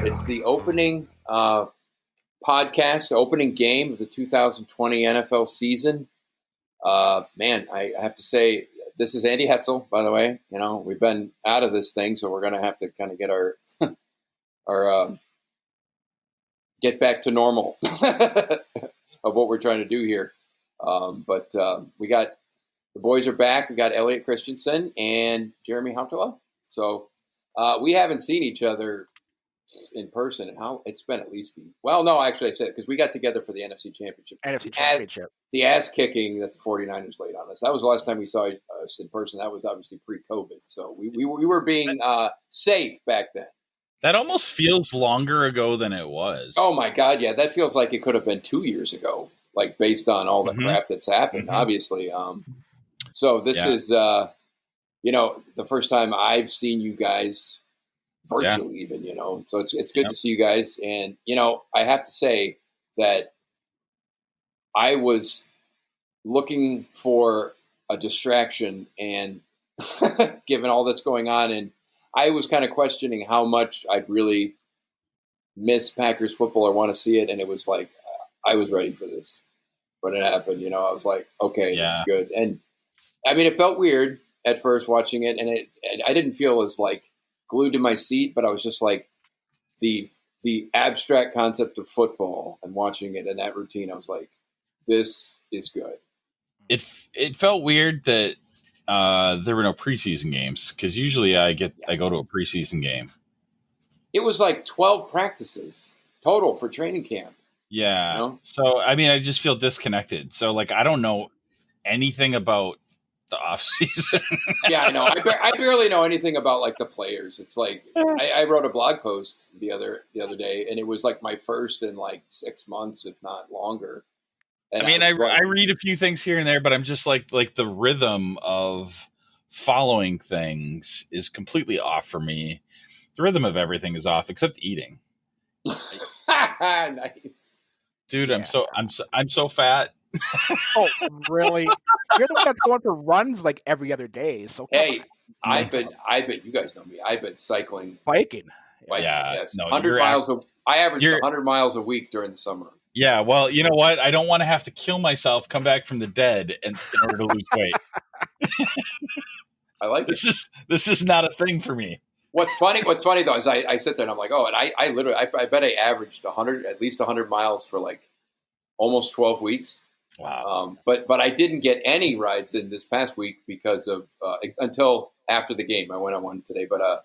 It's the opening podcast, opening game of the 2020 NFL season. Man, I have to say, this is Andy Hetzel, by the way. You know, we've been out of this thing, so we're going to have to kind of get our get back to normal of what we're trying to do here. But we got the boys are back. We got Elliot Christensen and Jeremy Huntela. So we haven't seen each other in person. How it's been at least. Well, no, actually I said because we got together for the NFC Championship. The ass kicking that the 49ers laid on us. That was the last time we saw us in person. That was obviously pre-COVID. So we were being safe back then. That almost feels longer ago than it was. Oh my God, yeah, that feels like it could have been 2 years ago. Like based on all the crap that's happened, obviously. So this is, the first time I've seen you guys virtually, even. So it's good to see you guys, and I have to say that I was looking for a distraction, and given all that's going on, and I was kind of questioning how much I'd really miss Packers football or want to see it, and it was like I was ready for this when it happened. I was like, okay, this is good, and I mean, it felt weird at first watching it, and I didn't feel as like glued to my seat, but I was just like the abstract concept of football and watching it in that routine. I was like, this is good. It felt weird that there were no preseason games because usually I go to a preseason game. It was like 12 practices total for training camp. Yeah. So I mean, I just feel disconnected. So like, I don't know anything about the off season. Yeah, I know. I barely know anything about like the players. It's like I wrote a blog post the other day, and it was like my first in like 6 months, if not longer. And I mean, I read a few things here and there, but I'm just like the rhythm of following things is completely off for me. The rhythm of everything is off except eating. Nice, dude. Yeah. I'm so fat. Oh, really? You're the one that's going for runs like every other day. So hey, I've been you guys know me. I've been biking. Yeah, yes. 100 miles. I averaged 100 miles a week during the summer. Yeah, well, you know what? I don't want to have to kill myself, come back from the dead, in order to lose weight. I like this is not a thing for me. What's funny though is I sit there and I'm like, oh, and I literally I bet I averaged at least 100 miles for like almost 12 weeks. Wow. But I didn't get any rides in this past week because of until after the game. I went on one today, but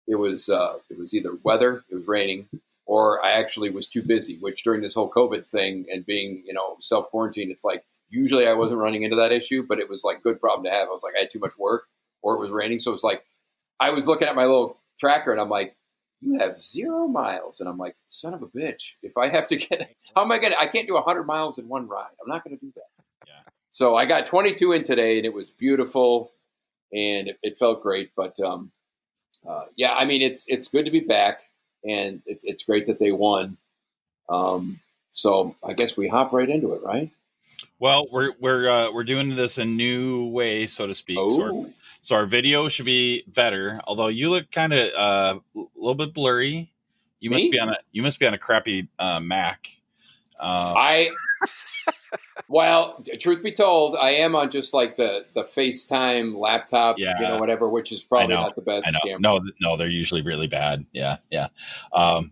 it was either weather, it was raining, or I actually was too busy. Which during this whole COVID thing and being self quarantine, it's like usually I wasn't running into that issue, but it was like good problem to have. I was like I had too much work, or it was raining, so it's like I was looking at my little tracker and I'm like, you have 0 miles. And I'm like, son of a bitch. If I have to how am I going to, I can't do 100 miles in one ride. I'm not going to do that. Yeah. So I got 22 in today and it was beautiful and it felt great. But yeah, I mean, it's good to be back and it's great that they won. So I guess we hop right into it, right? Well, we're doing this a new way, so to speak. Oh. So our video should be better. Although you look kind of a little bit blurry. You must be on a crappy Mac. Well, truth be told, I am on just like the FaceTime laptop, whatever, which is probably not the best camera. No, they're usually really bad. Yeah.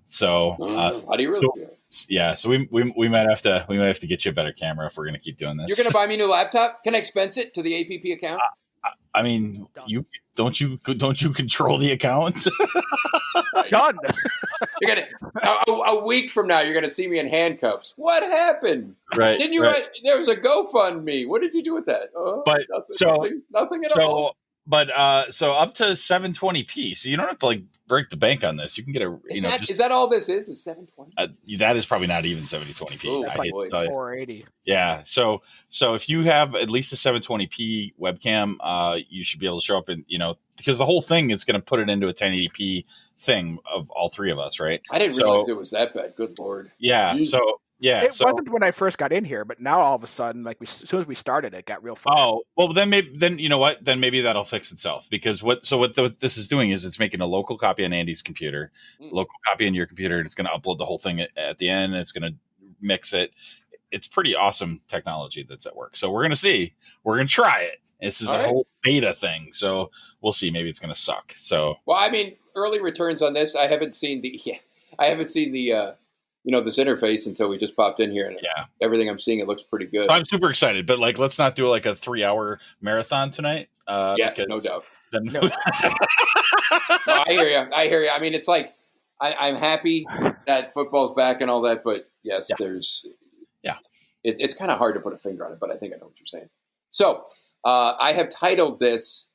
So how do you really feel? Yeah, so we might have to get you a better camera if we're going to keep doing this. You're going to buy me a new laptop? Can I expense it to the APP account? I mean, you control the account? Done. You're gonna a week from now. You're going to see me in handcuffs. What happened? Right. Didn't you? Right. There was a GoFundMe. What did you do with that? But nothing at all. But so up to 720p. So you don't have to like break the bank on this. You can get is that all this is 720? That is probably not even 720p. Ooh, that's like 480. Yeah. So if you have at least a 720p webcam, you should be able to show up in, because the whole thing is going to put it into a 1080p thing of all three of us, right? I didn't realize it was that bad. Good Lord. Yeah. Yeah. It wasn't when I first got in here, but now all of a sudden, like as soon as we started, it got real fun. Oh, well, then you know what? Then maybe that'll fix itself, because what this is doing is it's making a local copy on Andy's computer, local copy on your computer, and it's going to upload the whole thing at the end, and it's going to mix it. It's pretty awesome technology that's at work. So we're going to see. We're going to try it. This is a whole beta thing, so we'll see. Maybe it's going to suck. So, well, I mean, early returns on this. I haven't seen the this interface until we just popped in here, and everything I'm seeing, it looks pretty good. So I'm super excited, but like, let's not do like a 3-hour marathon tonight. No doubt. No. No, I hear you. I mean, it's like I'm happy that football's back and all that, but yes, there's it's kind of hard to put a finger on it, but I think I know what you're saying. So I have titled this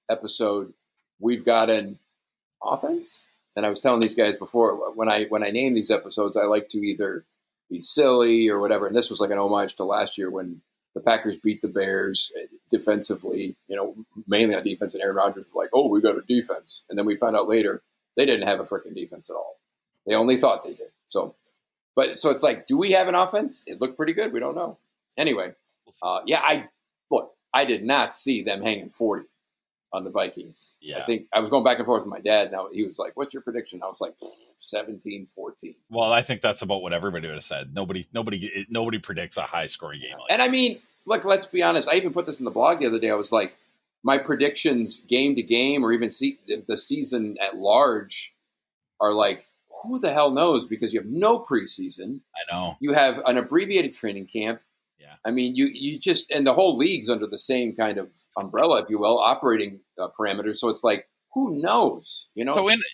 episode, "We've Got an Offense." And I was telling these guys before, when I name these episodes, I like to either be silly or whatever. And this was like an homage to last year when the Packers beat the Bears defensively, mainly on defense. And Aaron Rodgers was like, "Oh, we got a defense." And then we found out later they didn't have a freaking defense at all. They only thought they did. So it's like, do we have an offense? It looked pretty good. We don't know. Anyway, I did not see them hanging 40 on the Vikings. Yeah. I think I was going back and forth with my dad. Now he was like, "What's your prediction?" I was like, 17-14. Well, I think that's about what everybody would have said. Nobody predicts a high scoring game. And I mean, look, let's be honest. I even put this in the blog the other day. I was like, my predictions game to game, or even the season at large, are like, who the hell knows? Because you have no preseason. I know. You have an abbreviated training camp. Yeah. I mean, you just, and the whole league's under the same kind of umbrella, if you will, operating parameters. So it's like, who knows?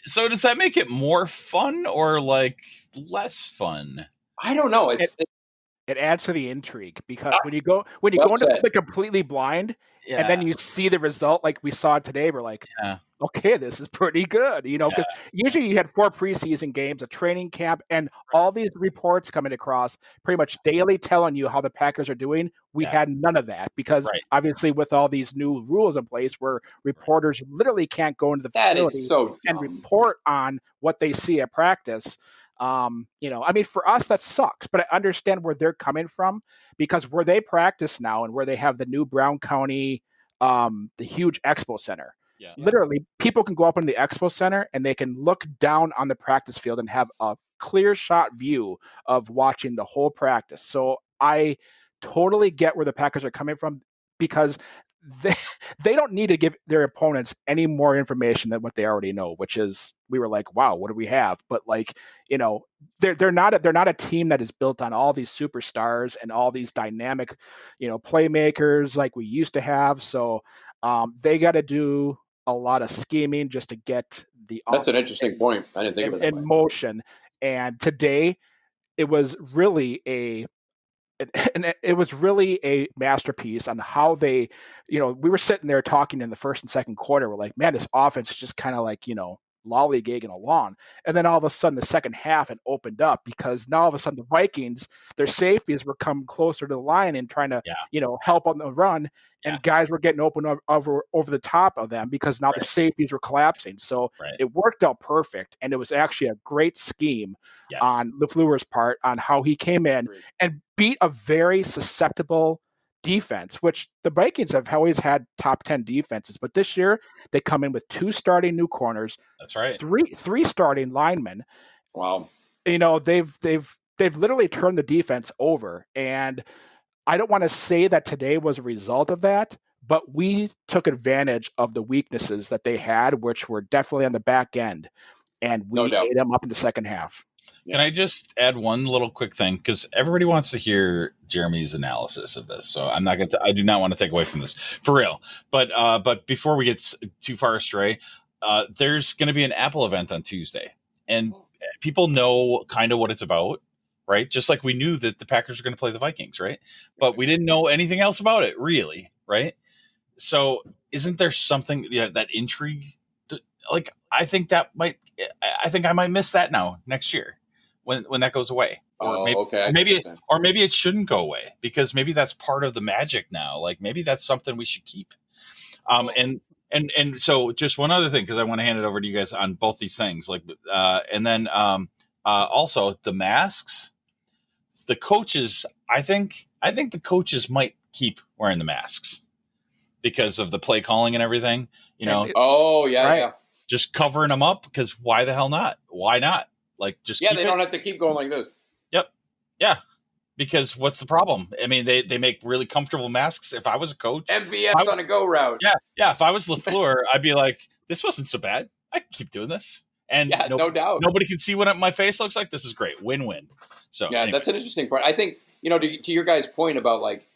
So does that make it more fun or like less fun? I don't know. It adds to the intrigue, because when you go into something completely blind, and then you see the result like we saw today, we're like, okay, this is pretty good. Because usually you had 4 preseason games, a training camp, and all these reports coming across pretty much daily telling you how the Packers are doing. We had none of that, because obviously with all these new rules in place where reporters literally can't go into the facility and report on what they see at practice. I mean, for us, that sucks, but I understand where they're coming from, because where they practice now and where they have the new Brown County, the huge expo center, literally people can go up in the expo center and they can look down on the practice field and have a clear shot view of watching the whole practice. So I totally get where the Packers are coming from, because they don't need to give their opponents any more information than what they already know, which is, we were like, wow, what do we have? But they're not a team that is built on all these superstars and all these dynamic, playmakers like we used to have. So they got to do a lot of scheming just to get the That's an interesting point. I didn't think of it that way. Motion. And today it was really a masterpiece on how they, we were sitting there talking in the first and second quarter. We're like, man, this offense is just kind of like, lollygagging along. And then all of a sudden the second half it opened up, because now all of a sudden the Vikings, their safeties were coming closer to the line and trying to, help on the run. And guys were getting open over the top of them, because now the safeties were collapsing. So it worked out perfect. And it was actually a great scheme on LaFleur's part on how he came in and beat a very susceptible defense, which the Vikings have always had top 10 defenses. But this year they come in with 2 starting new corners. That's right. Three starting linemen. Wow. They've literally turned the defense over. And I don't want to say that today was a result of that, but we took advantage of the weaknesses that they had, which were definitely on the back end, and we ate them up in the second half. Can I just add one little quick thing? Because everybody wants to hear Jeremy's analysis of this, so I do not want to take away from this for real. But before we get too far astray, there's going to be an Apple event on Tuesday, and people know kind of what it's about. Right. Just like we knew that the Packers are going to play the Vikings. Right. But we didn't know anything else about it, really. Right. So isn't there something that intrigue? I think I might miss that next year when that goes away. Or maybe it shouldn't go away, because maybe that's part of the magic now. Like maybe that's something we should keep. And so just one other thing, because I want to hand it over to you guys on both these things. Also the masks. the coaches, I think the coaches might keep wearing the masks because of the play calling and everything, just covering them up, because why the hell not? Why not? Like, just they don't have to keep going like this. Yep. Yeah. Because what's the problem? I mean, they make really comfortable masks. If I was a coach, MVS on a go route. Yeah. If I was LaFleur, I'd be like, this wasn't so bad. I can keep doing this. And no doubt. Nobody can see what my face looks like. This is great. Win-win. So anyway. That's an interesting part. I think, to your guys' point about like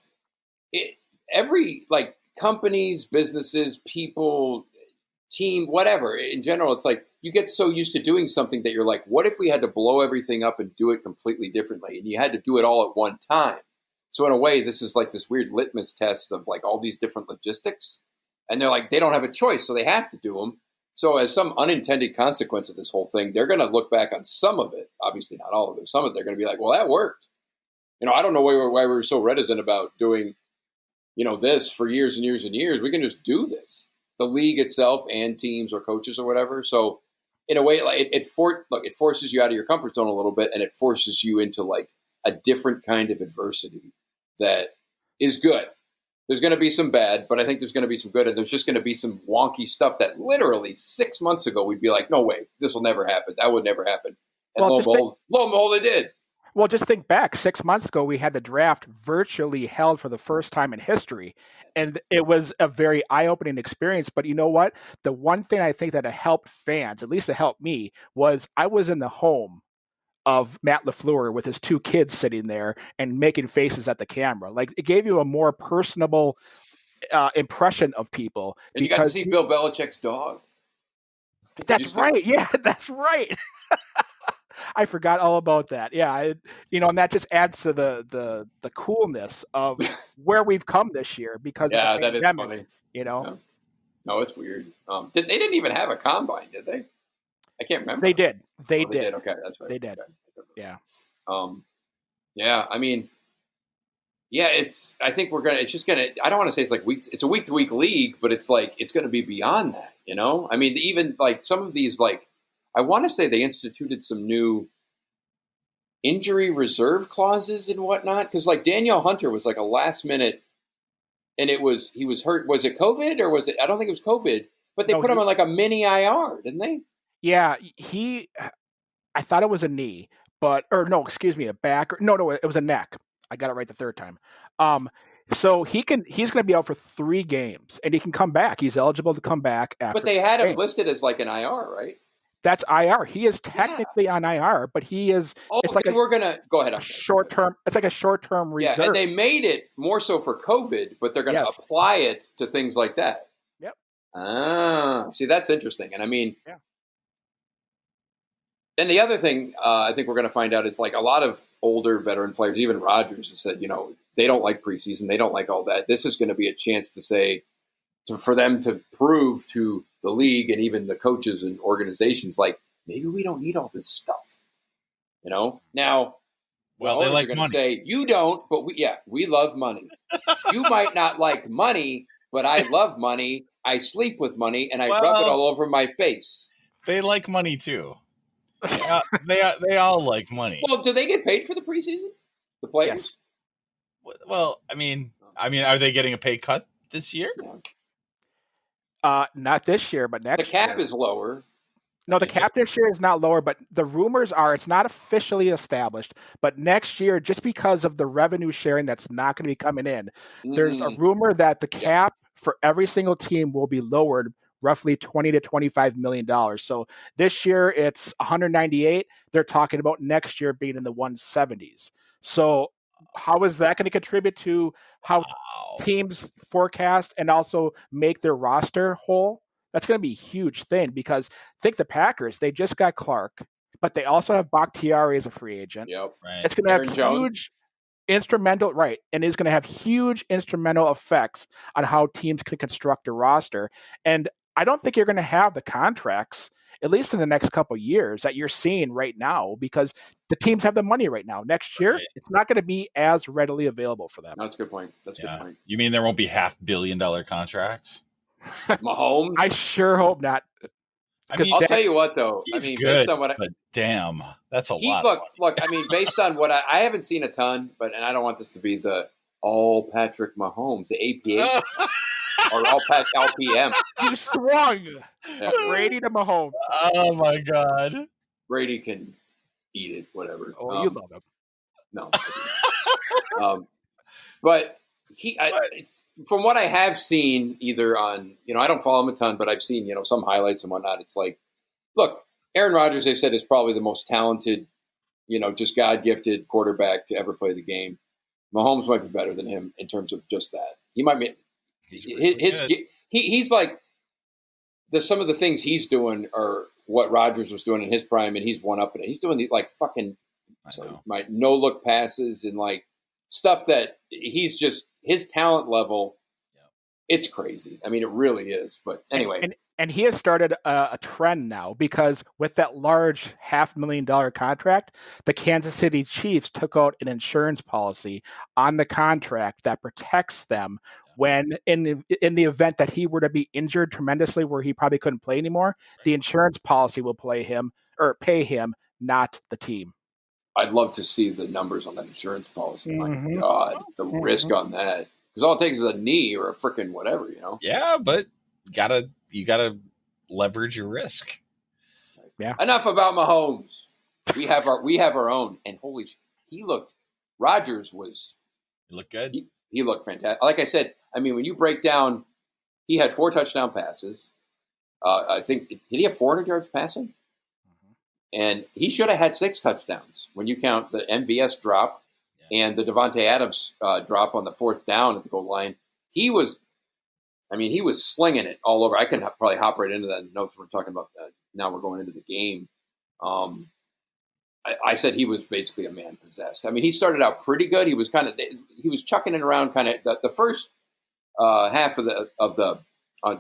every like companies, businesses, people, team, whatever, in general, it's like you get so used to doing something that you're like, what if we had to blow everything up and do it completely differently? And you had to do it all at one time. So in a way, this is like this weird litmus test of like all these different logistics. And they're like, they don't have a choice, so they have to do them. So as some unintended consequence of this whole thing, they're going to look back on some of it, obviously not all of it. Some of it, they're going to be like, well, that worked. I don't know why we were so reticent about doing, this for years and years and years. We can just do this. The league itself and teams or coaches or whatever. So in a way, like it forces you out of your comfort zone a little bit, and it forces you into like a different kind of adversity that is good. There's going to be some bad, but I think there's going to be some good, and there's just going to be some wonky stuff that literally 6 months ago we'd be like, no way, this will never happen. That would never happen. And lo and behold, it did. Well, just think back. 6 months ago, we had the draft virtually held for the first time in history, and it was a very eye-opening experience. But you know what? The one thing I think that it helped fans, at least it helped me, was I was in the home of Matt LaFleur with his two kids sitting there and making faces at the camera. Like, it gave you a more personable impression of people. And you got to see Bill Belichick's dog. That's right. Yeah, that's right. I forgot all about that. Yeah, and that just adds to the coolness of where we've come this year because of the pandemic, that is funny. Yeah. No, it's weird. They didn't even have a combine, did they? I can't remember. They did. They did. Okay, that's right. They did. Okay. Yeah. I mean, I think it's just gonna. I don't want to say it's a week-to-week league, but it's like it's going to be beyond that. I mean, even like some of these, like I want to say they instituted some new injury reserve clauses and whatnot, because like Danielle Hunter was like a last minute, and he was hurt. Was it COVID or was it? I don't think it was COVID, but they put him on like a mini IR, didn't they? Yeah, I thought it was a knee, a back. No, it was a neck. I got it right the third time. So he's going to be out for 3 games, and he can come back. He's eligible to come back after. But they had him listed as like an IR, right? That's IR. He is technically on IR, but he is. Oh, it's like we're gonna go ahead. Short term. It's like a short term reserve. Yeah, and they made it more so for COVID, but they're going to apply it to things like that. Yep. See, that's interesting, and I mean. Yeah. And the other thing I think we're going to find out is like a lot of older veteran players, even Rodgers, has said, they don't like preseason. They don't like all that. This is going to be a chance for them to prove to the league and even the coaches and organizations, like, maybe we don't need all this stuff. Now, they like money. Say, you don't, but we love money. You might not like money, but I love money. I sleep with money, and I rub it all over my face. They like money too. They all like money. Well, do they get paid for the preseason? The players? Yes. Well, I mean, are they getting a pay cut this year? Not this year, but next year. The cap year. is lower. No, the cap this year is not lower, but the rumors are it's not officially established. But next year, just because of the revenue sharing that's not going to be coming in, there's a rumor that the cap for every single team will be lowered roughly $20 to $25 million. So this year it's 198. They're talking about next year being in the 170s. So how is that going to contribute to how teams forecast and also make their roster whole? That's going to be a huge thing because think the Packers, they just got Clark, but they also have Bakhtiari as a free agent. Yep. Right. It's going to have huge instrumental, right, and is going to have huge instrumental effects on how teams can construct a roster. And I don't think you're going to have the contracts, at least in the next couple of years, that you're seeing right now because the teams have the money right now. Next year, it's not going to be as readily available for them. That's a good point. That's a good point. You mean there won't be $500 million contracts? Mahomes? I sure hope not. I'll tell you what, though. He's good, based on what but damn, that's a lot. Look. I mean, based on what I haven't seen a ton, and I don't want this to be the all Patrick Mahomes, the APA, or all Pat LPM. You swung Brady to Mahomes. Oh my God, Brady can eat it, whatever. Oh, you love him. No, but it's from what I have seen, either on, I don't follow him a ton, but I've seen, some highlights and whatnot. It's like, look, Aaron Rodgers, they said, is probably the most talented, just God-gifted quarterback to ever play the game. Mahomes might be better than him in terms of just that. He might be. He's like some of the things he's doing are what Rodgers was doing in his prime, and he's one up in it. He's doing my no look passes and like stuff that he's just his talent level. It's crazy. I mean, it really is. But anyway. And he has started a trend now because with that large $500,000 contract, the Kansas City Chiefs took out an insurance policy on the contract that protects them when in the event that he were to be injured tremendously where he probably couldn't play anymore, the insurance policy will pay him, not the team. I'd love to see the numbers on that insurance policy. My God, the risk on that. Because all it takes is a knee or a freaking whatever, Yeah, but you gotta leverage your risk. Yeah. Enough about Mahomes. We have our own. And holy shit, Rodgers was. He looked good. He looked fantastic. Like I said, I mean, when you break down, he had 4 touchdown passes. I think, did he have 400 yards passing? And he should have had 6 touchdowns when you count the MVS drop and the Davante Adams drop on the 4th down at the goal line. He was slinging it all over. I can probably hop right into that notes we're talking about. Now we're going into the game. I said he was basically a man possessed. I mean, he started out pretty good. He was chucking it around kind of the first half of the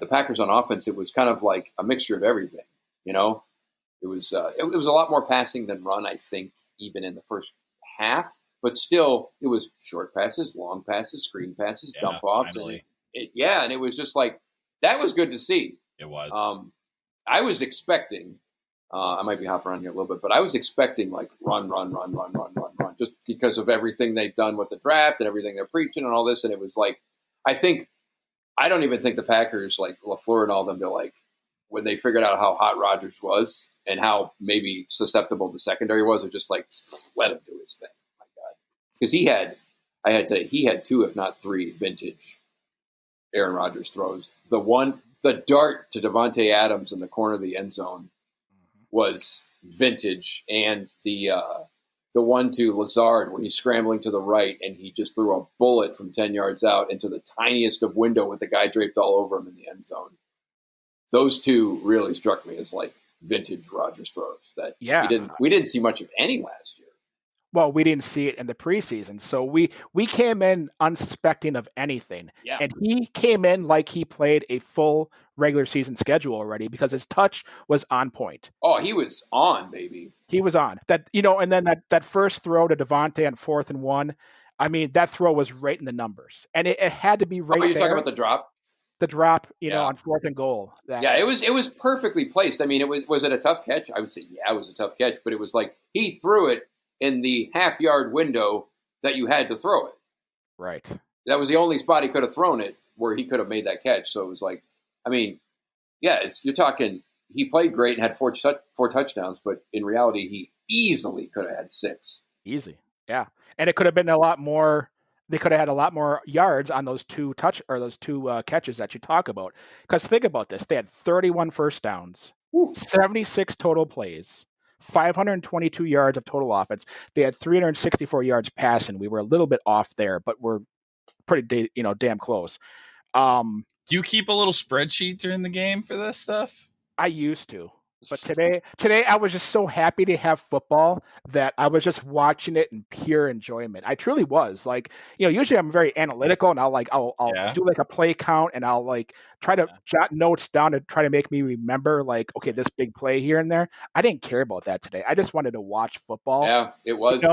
Packers on offense. It was kind of like a mixture of everything, It was a lot more passing than run, I think, even in the first half. But still, it was short passes, long passes, screen passes, dump offs, and it was just like that was good to see. It was. I was expecting. I might be hopping around here a little bit, but I was expecting like run, just because of everything they've done with the draft and everything they're preaching and all this. And it was like, I don't even think the Packers, like LaFleur and all them, they're like, when they figured out how hot Rodgers was and how maybe susceptible the secondary was, they're just like, let him do his thing. My God. Because he had 2, if not 3 vintage Aaron Rodgers throws. The dart to Davante Adams in the corner of the end zone was vintage, and the one to Lazard where he's scrambling to the right and he just threw a bullet from 10 yards out into the tiniest of window with the guy draped all over him in the end zone. Those 2 really struck me as like vintage Rodgers throws that we didn't see much of any last year. Well, we didn't see it in the preseason, so we came in unsuspecting of anything. Yeah. And he came in like he played a full regular season schedule already because his touch was on point. Oh, he was on, baby. He was on. That and then that first throw to Davante on 4th and 1, I mean, that throw was right in the numbers. And it had to be right there. You're talking about the drop? The drop, on 4th and goal. It was perfectly placed. I mean, was it a tough catch? I would say, it was a tough catch, but it was like he threw it in the half-yard window that you had to throw it. Right. That was the only spot he could have thrown it where he could have made that catch. So it was like, I mean, you're talking, he played great and had 4 touchdowns, but in reality, he easily could have had 6. Easy, yeah. And it could have been a lot more. They could have had a lot more yards on those 2 catches that you talk about. Because think about this: they had 31 first downs, 76 total plays, 522 yards of total offense. They had 364 yards passing. We were a little bit off there, but we're pretty, damn close. Do you keep a little spreadsheet during the game for this stuff? I used to. But today I was just so happy to have football that I was just watching it in pure enjoyment. I truly was. Like, usually I'm very analytical and I'll do like a play count and I'll like try to jot notes down to try to make me remember like, okay, this big play here and there. I didn't care about that today. I just wanted to watch football. Yeah, it was.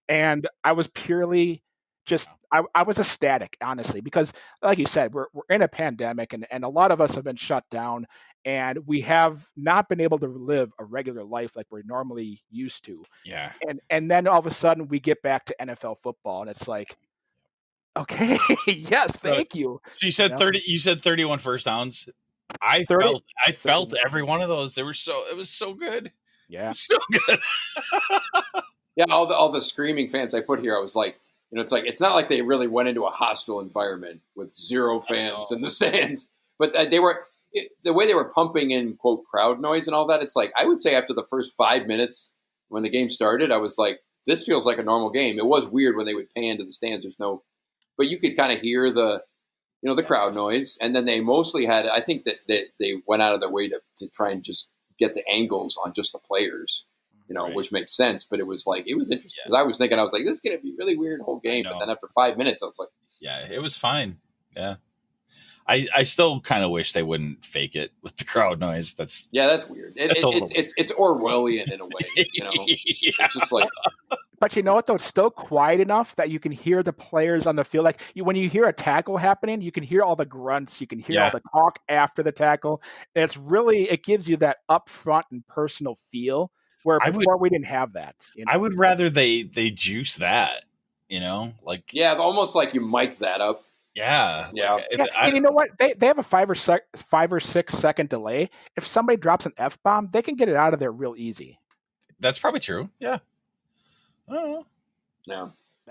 And I was purely just I was ecstatic, honestly, because like you said, we're in a pandemic and a lot of us have been shut down. and we have not been able to live a regular life like we're normally used to. Yeah. And then all of a sudden we get back to NFL football, and it's like, okay, yes, thank you. So you said 30. You said 31 first downs. I felt every one of those. It was so good. Yeah, so good. Yeah, all the screaming fans I put here, I was like, it's like, it's not like they really went into a hostile environment with 0 fans in the stands, but the way they were pumping in, quote, crowd noise and all that. It's like, I would say after the first 5 minutes when the game started, I was like, this feels like a normal game. It was weird when they would pan to the stands. But you could kind of hear the crowd noise. And then they mostly had, I think that they went out of their way to try and just get the angles on just the players. Right. Which makes sense, but it was interesting because I was like, this is going to be really weird whole game. But then after 5 minutes, I was like, yeah, it was fine. Yeah. I still kind of wish they wouldn't fake it with the crowd noise. That's weird. It's Orwellian in a way, Yeah. It's just like, but you know what though? It's still quiet enough that you can hear the players on the field. Like when you hear a tackle happening, you can hear all the grunts, you can hear all the talk after the tackle. And it gives you that upfront and personal feel. Where before we didn't have that. I would rather they juice that, like almost like you mic that up. Yeah, yeah. And you know what? They have a 5 or 6 second delay. If somebody drops an F-bomb, they can get it out of there real easy. That's probably true. Yeah. No.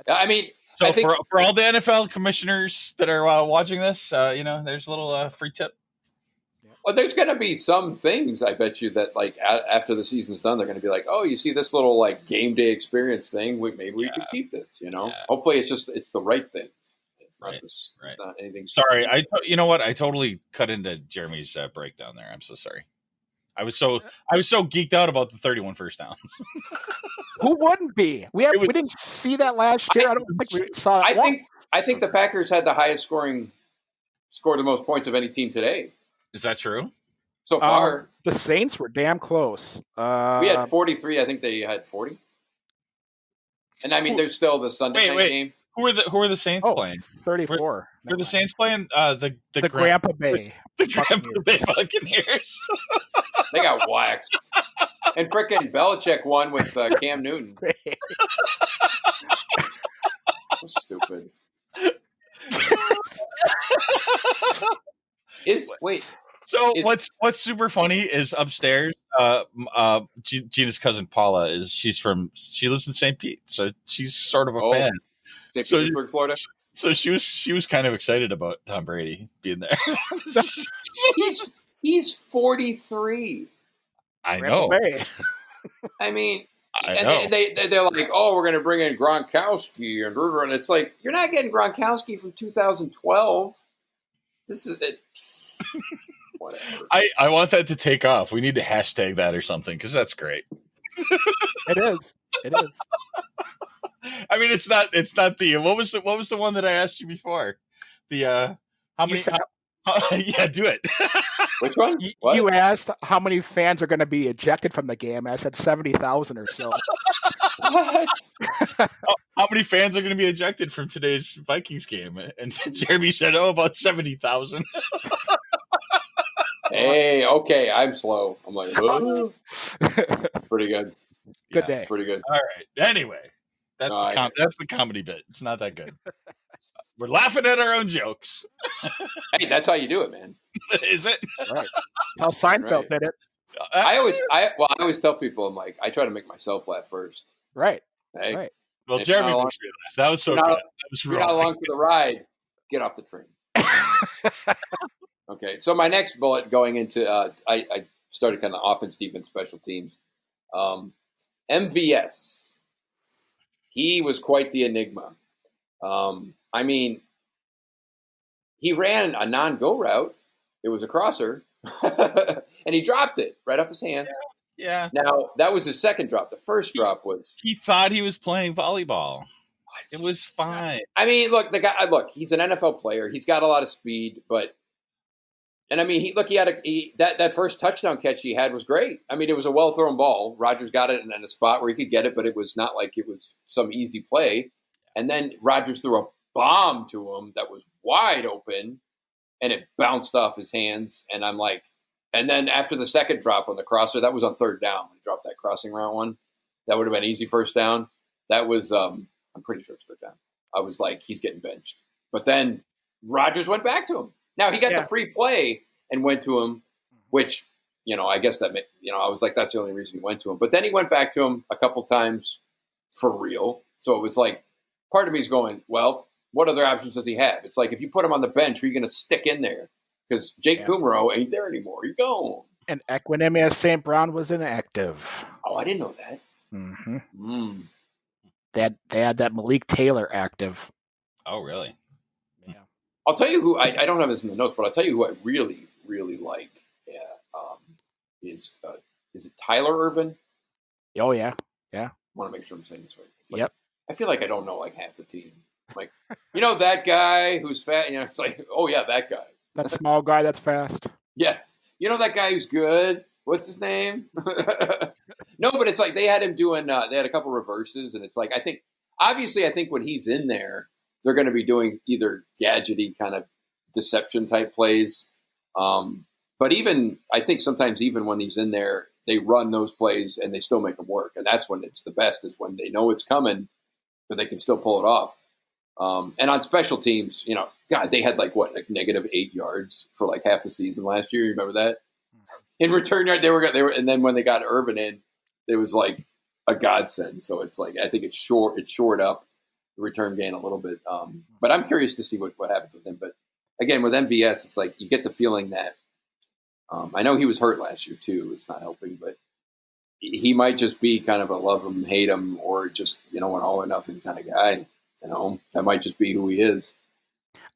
I mean, so I think for all the NFL commissioners that are watching this, there's a little free tip. Well, there's going to be some things, I bet you, that like after the season's done, they're going to be like, oh, you see this little like game day experience thing? Maybe we could keep this, Yeah. Hopefully it's the right thing. It's not it's not anything. Sorry. You know what? I totally cut into Jeremy's breakdown there. I'm so sorry. I was so geeked out about the 31 first downs. Who wouldn't be? We didn't see that last year. I don't think we saw it. I think the Packers had the highest scored the most points of any team today. Is that true? So far, the Saints were damn close. We had 43. I think they had 40. And I mean, there's still the Sunday night game. Who are the Saints playing? 34. Who are the Saints playing? The Grandpa Bay. The Grandpa Bay Buccaneers. They got waxed. And frickin' Belichick won with Cam Newton. Stupid. What's super funny is upstairs. Gina's cousin Paula she lives in St. Pete, so she's sort of a fan. St. Petersburg, Florida. So she was kind of excited about Tom Brady being there. He's 43. I know. I mean, I know. They're like, oh, we're going to bring in Gronkowski, and it's like, you're not getting Gronkowski from 2012. This is it. Whatever. I want that to take off. We need to hashtag that or something because that's great. It is. I mean, it's not the what was the one that I asked you before? The how many? Yeah, do it. Which one? You asked how many fans are going to be ejected from the game, and I said 70,000 or so. What? How many fans are going to be ejected from today's Vikings game? And Jeremy said, about 70,000. Hey, okay, I'm slow. I'm like, oh. That's pretty good. Good day. Pretty good. All right. Anyway, that's the comedy bit. It's not that good. We're laughing at our own jokes. Hey, that's how you do it, man. Is it? Right. That's how Seinfeld did it. I always tell people, I'm like, I try to make myself laugh first. Right. Hey. Right. Well, Jeremy makes me laugh. That was so good. If you're not along for the ride, get off the train. Okay, so my next bullet going into I started kind of offense, defense, special teams. MVS. He was quite the enigma. I mean, he ran a non-go route. It was a crosser, and he dropped it right off his hands. Yeah. Now, that was his second drop. The first drop was... He thought he was playing volleyball. What? It was fine. I mean, look, he's an NFL player. He's got a lot of speed, but... And I mean, he had that first touchdown catch he had was great. I mean, it was a well-thrown ball. Rodgers got it in a spot where he could get it, but it was not like it was some easy play. And then Rodgers threw a bomb to him that was wide open, and it bounced off his hands. And I'm like, And then after the second drop on the crosser, that was on third down. When he dropped that crossing route one. That would have been easy first down. That was, I'm pretty sure it's third down. I was like, he's getting benched. But then Rodgers went back to him. Now, he got the free play and went to him, which, I guess that, I was like, that's the only reason he went to him. But then he went back to him a couple times for real. So it was like, part of me is going, well, what other options does he have? It's like, if you put him on the bench, who are you going to stick in there? Because Jake Kummerow ain't there anymore. You're gone. And Equinemius St. Brown was inactive. Oh, I didn't know that. Mm-hmm. They had that Malik Taylor active. Oh, really? Yeah. I'll tell you who, I don't have this in the notes, but I'll tell you who I really, really like is it Tyler Irvin? Oh, yeah. Yeah. I want to make sure I'm saying this right. Yep. I feel like I don't know like half the team. Like, that guy who's fat, it's like, oh, yeah, that guy. That small guy that's fast. Yeah. That guy who's good. What's his name? No, but it's like they had him doing, they had a couple reverses, and it's like, I think when he's in there, they're going to be doing either gadgety kind of deception type plays. But I think sometimes even when he's in there, they run those plays and they still make them work. And that's when it's the best, is when they know it's coming, but they can still pull it off. And on special teams, God, they had like -8 yards for like half the season last year. You remember that? In return yard, they were, and then when they got Urban in, it was like a godsend. So it's like, I think it's shored up the return gain a little bit. But I'm curious to see what happens with him. But again, with MVS, it's like you get the feeling that I know he was hurt last year too. It's not helping, but he might just be kind of a love him, hate him, or just an all or nothing kind of guy. That might just be who he is.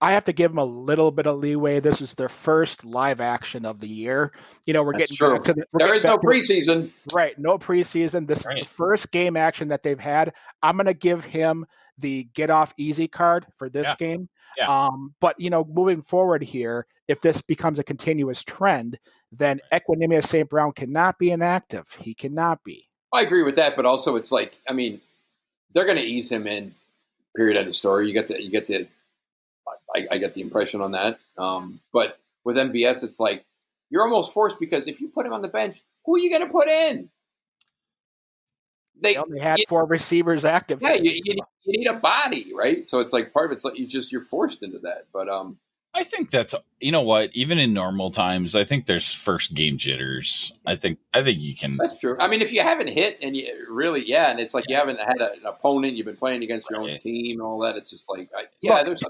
I have to give them a little bit of leeway. This is their first live action of the year. We're That's getting true. There is no preseason. Right, no preseason. This is the first game action that they've had. I'm going to give him the get off easy card for this game. Yeah. But moving forward here, if this becomes a continuous trend, then Equinemius St. Brown cannot be inactive. He cannot be. I agree with that, but also it's like, they're going to ease him in. Period. End of story. You get the. I get the impression on that. But with MVS, it's like you're almost forced, because if you put him on the bench, who are you going to put in? They only had 4 receivers active. Yeah, you need a body, right? So it's like part of it's like you're forced into that. But I think that's, what, even in normal times, I think there's first game jitters. I think you can. That's true. If you haven't hit and you really, and it's like you haven't had an opponent, you've been playing against your own team and all that. It's just like, there's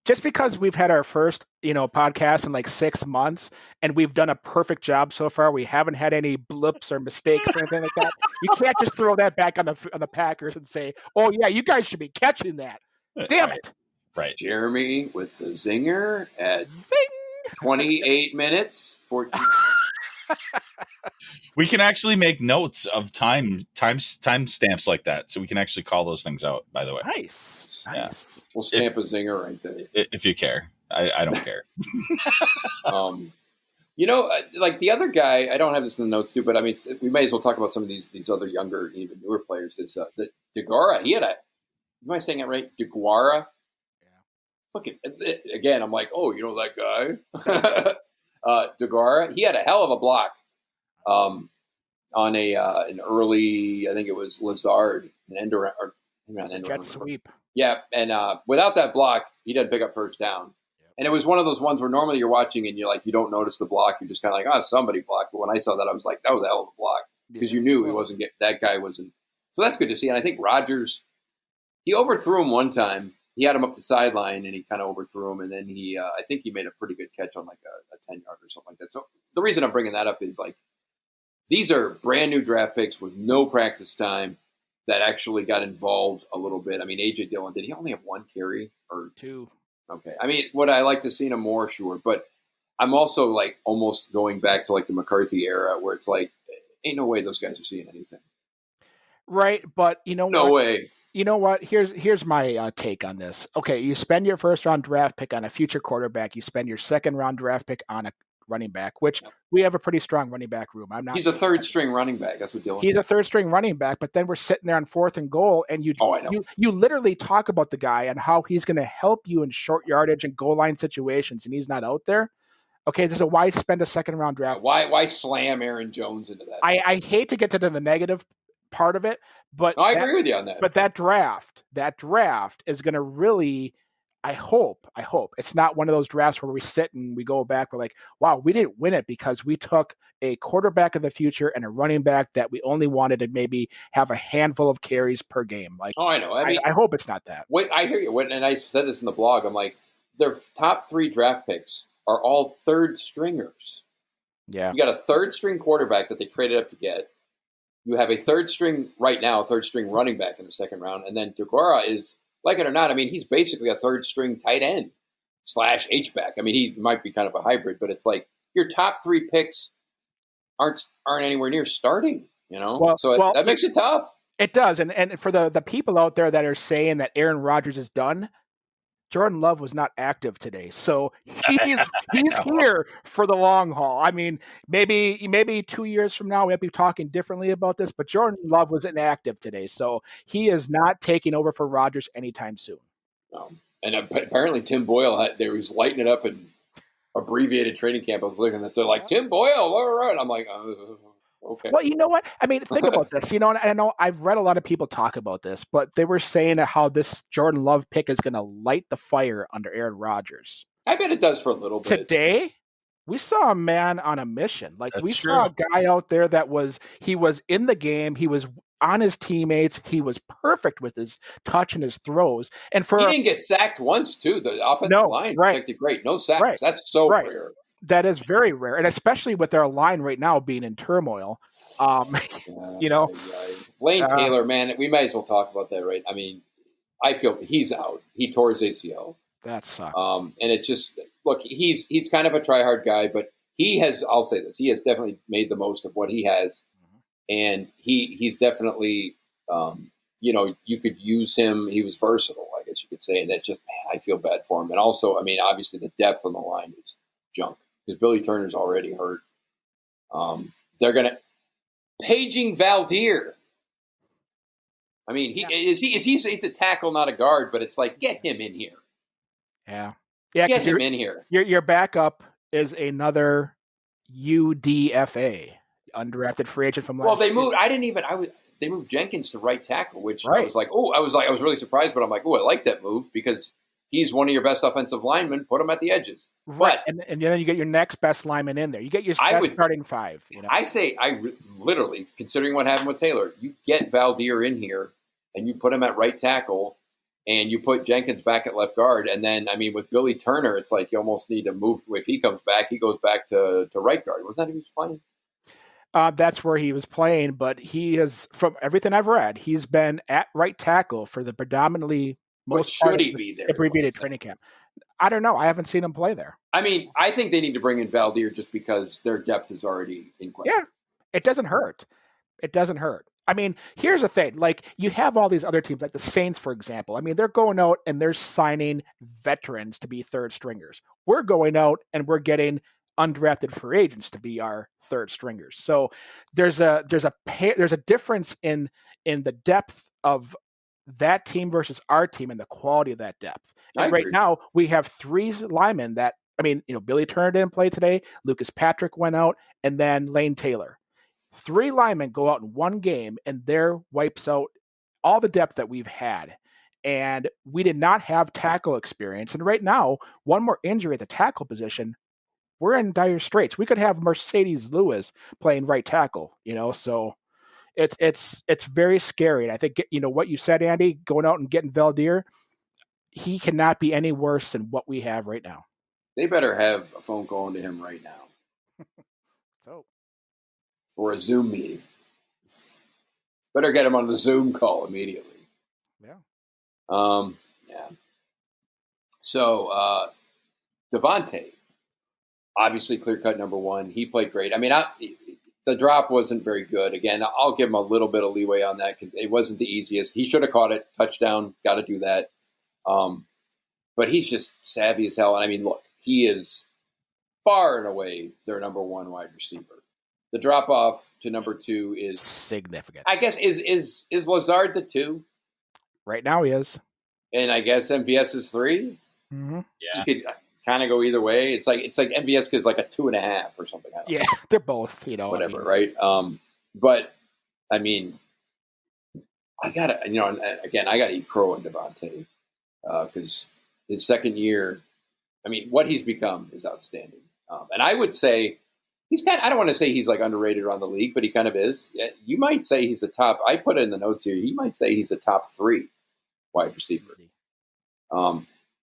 just because we've had our first, podcast in like 6 months and we've done a perfect job so far, we haven't had any blips or mistakes or anything like that. You can't just throw that back on the Packers and say, "Oh yeah, you guys should be catching that." Damn it! Right, Jeremy with the zinger at Zing! 28 minutes, 14. We can actually make notes of time stamps like that, so we can actually call those things out. By the way, nice. We'll stamp a zinger right there if you care. I don't care. Like the other guy, I don't have this in the notes too, but we may as well talk about some of these other younger, even newer players. Is the DeGuara? Am I saying it right? DeGuara. Look at again. I'm like, oh, that guy, DeGuara. He had a hell of a block on an early. I think it was Lazard, an end around jet sweep. Yeah, and without that block, he didn't pick up first down. Yep. And it was one of those ones where normally you're watching and you don't notice the block. You're just kind of like, somebody blocked. But when I saw that, I was like, that was a hell of a block, because you knew he wasn't that guy wasn't. So that's good to see. And I think Rodgers, he overthrew him one time. He had him up the sideline and he kind of overthrew him. And then I think he made a pretty good catch on like a 10-yard or something like that. So the reason I'm bringing that up is like, these are brand new draft picks with no practice time that actually got involved a little bit. A.J. Dillon, did he only have 1 carry or 2? Okay. Would I like to see him more? Sure. But I'm also like almost going back to like the McCarthy era where it's like, ain't no way those guys are seeing anything. Right. But no way. You know what? Here's my take on this. Okay. You spend your first round draft pick on a future quarterback. You spend your second round draft pick on a running back, which we have a pretty strong running back room. He's a third string running back. That's what Dylan. He's a third string running back, but then we're sitting there on 4th and goal, and you literally talk about the guy and how he's going to help you in short yardage and goal line situations, and he's not out there. Okay, so why spend a second round draft? Why slam Aaron Jones into that? I hate to get to the negative part of it, but I agree with you on that. But that draft is going to really, I hope it's not one of those drafts where we sit and we go back. We're like, wow, we didn't win it because we took a quarterback of the future and a running back that we only wanted to maybe have a handful of carries per game. Like, I know. I mean, I hope it's not that. I hear you. And I said this in the blog. I'm like, their top 3 draft picks are all third stringers. Yeah. You got a third string quarterback that they traded up to get. You have a third string running back in the second round. And then Deguara is, like it or not, I mean, he's basically a third string tight end / H-back. I mean, he might be kind of a hybrid, but it's like your top 3 picks aren't anywhere near starting, that makes it tough. It does. And for the people out there that are saying that Aaron Rodgers is done, Jordan Love was not active today, so he's here for the long haul. I mean, maybe 2 years from now we'll be talking differently about this, but Jordan Love was inactive today, so he is not taking over for Rodgers anytime soon. No. And apparently Tim Boyle was lighting it up in abbreviated training camp. I was looking at, they're like, Tim Boyle, all right. I'm like, okay. Well, you know what? I mean, think about this. And I know I've read a lot of people talk about this, but they were saying how this Jordan Love pick is going to light the fire under Aaron Rodgers. I bet it does for a little bit. Today, we saw a man on a mission. Like, That's we true. saw a guy out there that was in the game. He was on his teammates. He was perfect with his touch and his throws. And he didn't get sacked once, too. The offensive line protected great. No sacks. Right. That's so rare. That is very rare, and especially with our line right now being in turmoil. Lane Taylor, man, we might as well talk about that, right? I mean, I feel he's out. He tore his ACL. That sucks. And it's just, look, he's kind of a try-hard guy, but I'll say this, he has definitely made the most of what he has, and he's definitely, you could use him. He was versatile, I guess you could say, and that's just, man, I feel bad for him. And also, I mean, obviously the depth on the line is junk because Billy Turner's already hurt. They're going to paging Valdir. I mean, he's a tackle, not a guard, but it's like, get him in here. Yeah. Get him in here. Your backup is another UDFA, undrafted free agent from last year. Well, they moved Jenkins to right tackle, which I was like, I was really surprised, but I'm like, I like that move because he's one of your best offensive linemen. Put him at the edges. Right. And then you get your next best lineman in there. You get your starting 5. I say, literally, considering what happened with Taylor, you get Valdir in here and you put him at right tackle and you put Jenkins back at left guard. And then, I mean, with Billy Turner, it's like you almost need to move. If he comes back, he goes back to right guard. Wasn't that who he was playing? That's where he was playing, but he is, from everything I've read, he's been at right tackle for the predominantly most should he be there? Abbreviated training camp. I don't know. I haven't seen him play there. I mean, I think they need to bring in Valdir just because their depth is already in question. Yeah, it doesn't hurt. It doesn't hurt. I mean, here's the thing. Like, you have all these other teams, like the Saints, for example. I mean, they're going out and they're signing veterans to be third stringers. We're going out and we're getting undrafted free agents to be our third stringers. So there's a difference in the depth of that team versus our team and the quality of that depth. And right now we have 3 linemen that, I mean, Billy Turner didn't play today. Lucas Patrick went out, and then Lane Taylor. 3 linemen go out in one game, and there wipes out all the depth that we've had. And we did not have tackle experience. And right now, one more injury at the tackle position, we're in dire straits. We could have Mercedes Lewis playing right tackle, so it's very scary. And I think, what you said, Andy, going out and getting Valdir, he cannot be any worse than what we have right now. They better have a phone call into him right now. Or a Zoom meeting. Better get him on the Zoom call immediately. Yeah. Yeah. So, Davante, obviously clear-cut number 1. He played great. I mean, the drop wasn't very good. Again, I'll give him a little bit of leeway on that. It wasn't the easiest. He should have caught it. Touchdown. Got to do that. But he's just savvy as hell. And I mean, look, he is far and away their number 1 wide receiver. The drop off to number 2 is significant. I guess is Lazard the 2? Right now he is. And I guess MVS is 3. Mm-hmm. Yeah. kind of go either way. It's like MVS is like a 2.5 or something. Yeah, they're both, whatever, right? But I mean, I gotta, again, I gotta eat crow on Davante because his second year, I mean, what he's become is outstanding. And I would say I don't want to say he's like underrated around the league, but he kind of is. You might say he's a top. I put it in the notes here. You might say he's a top 3 wide receiver.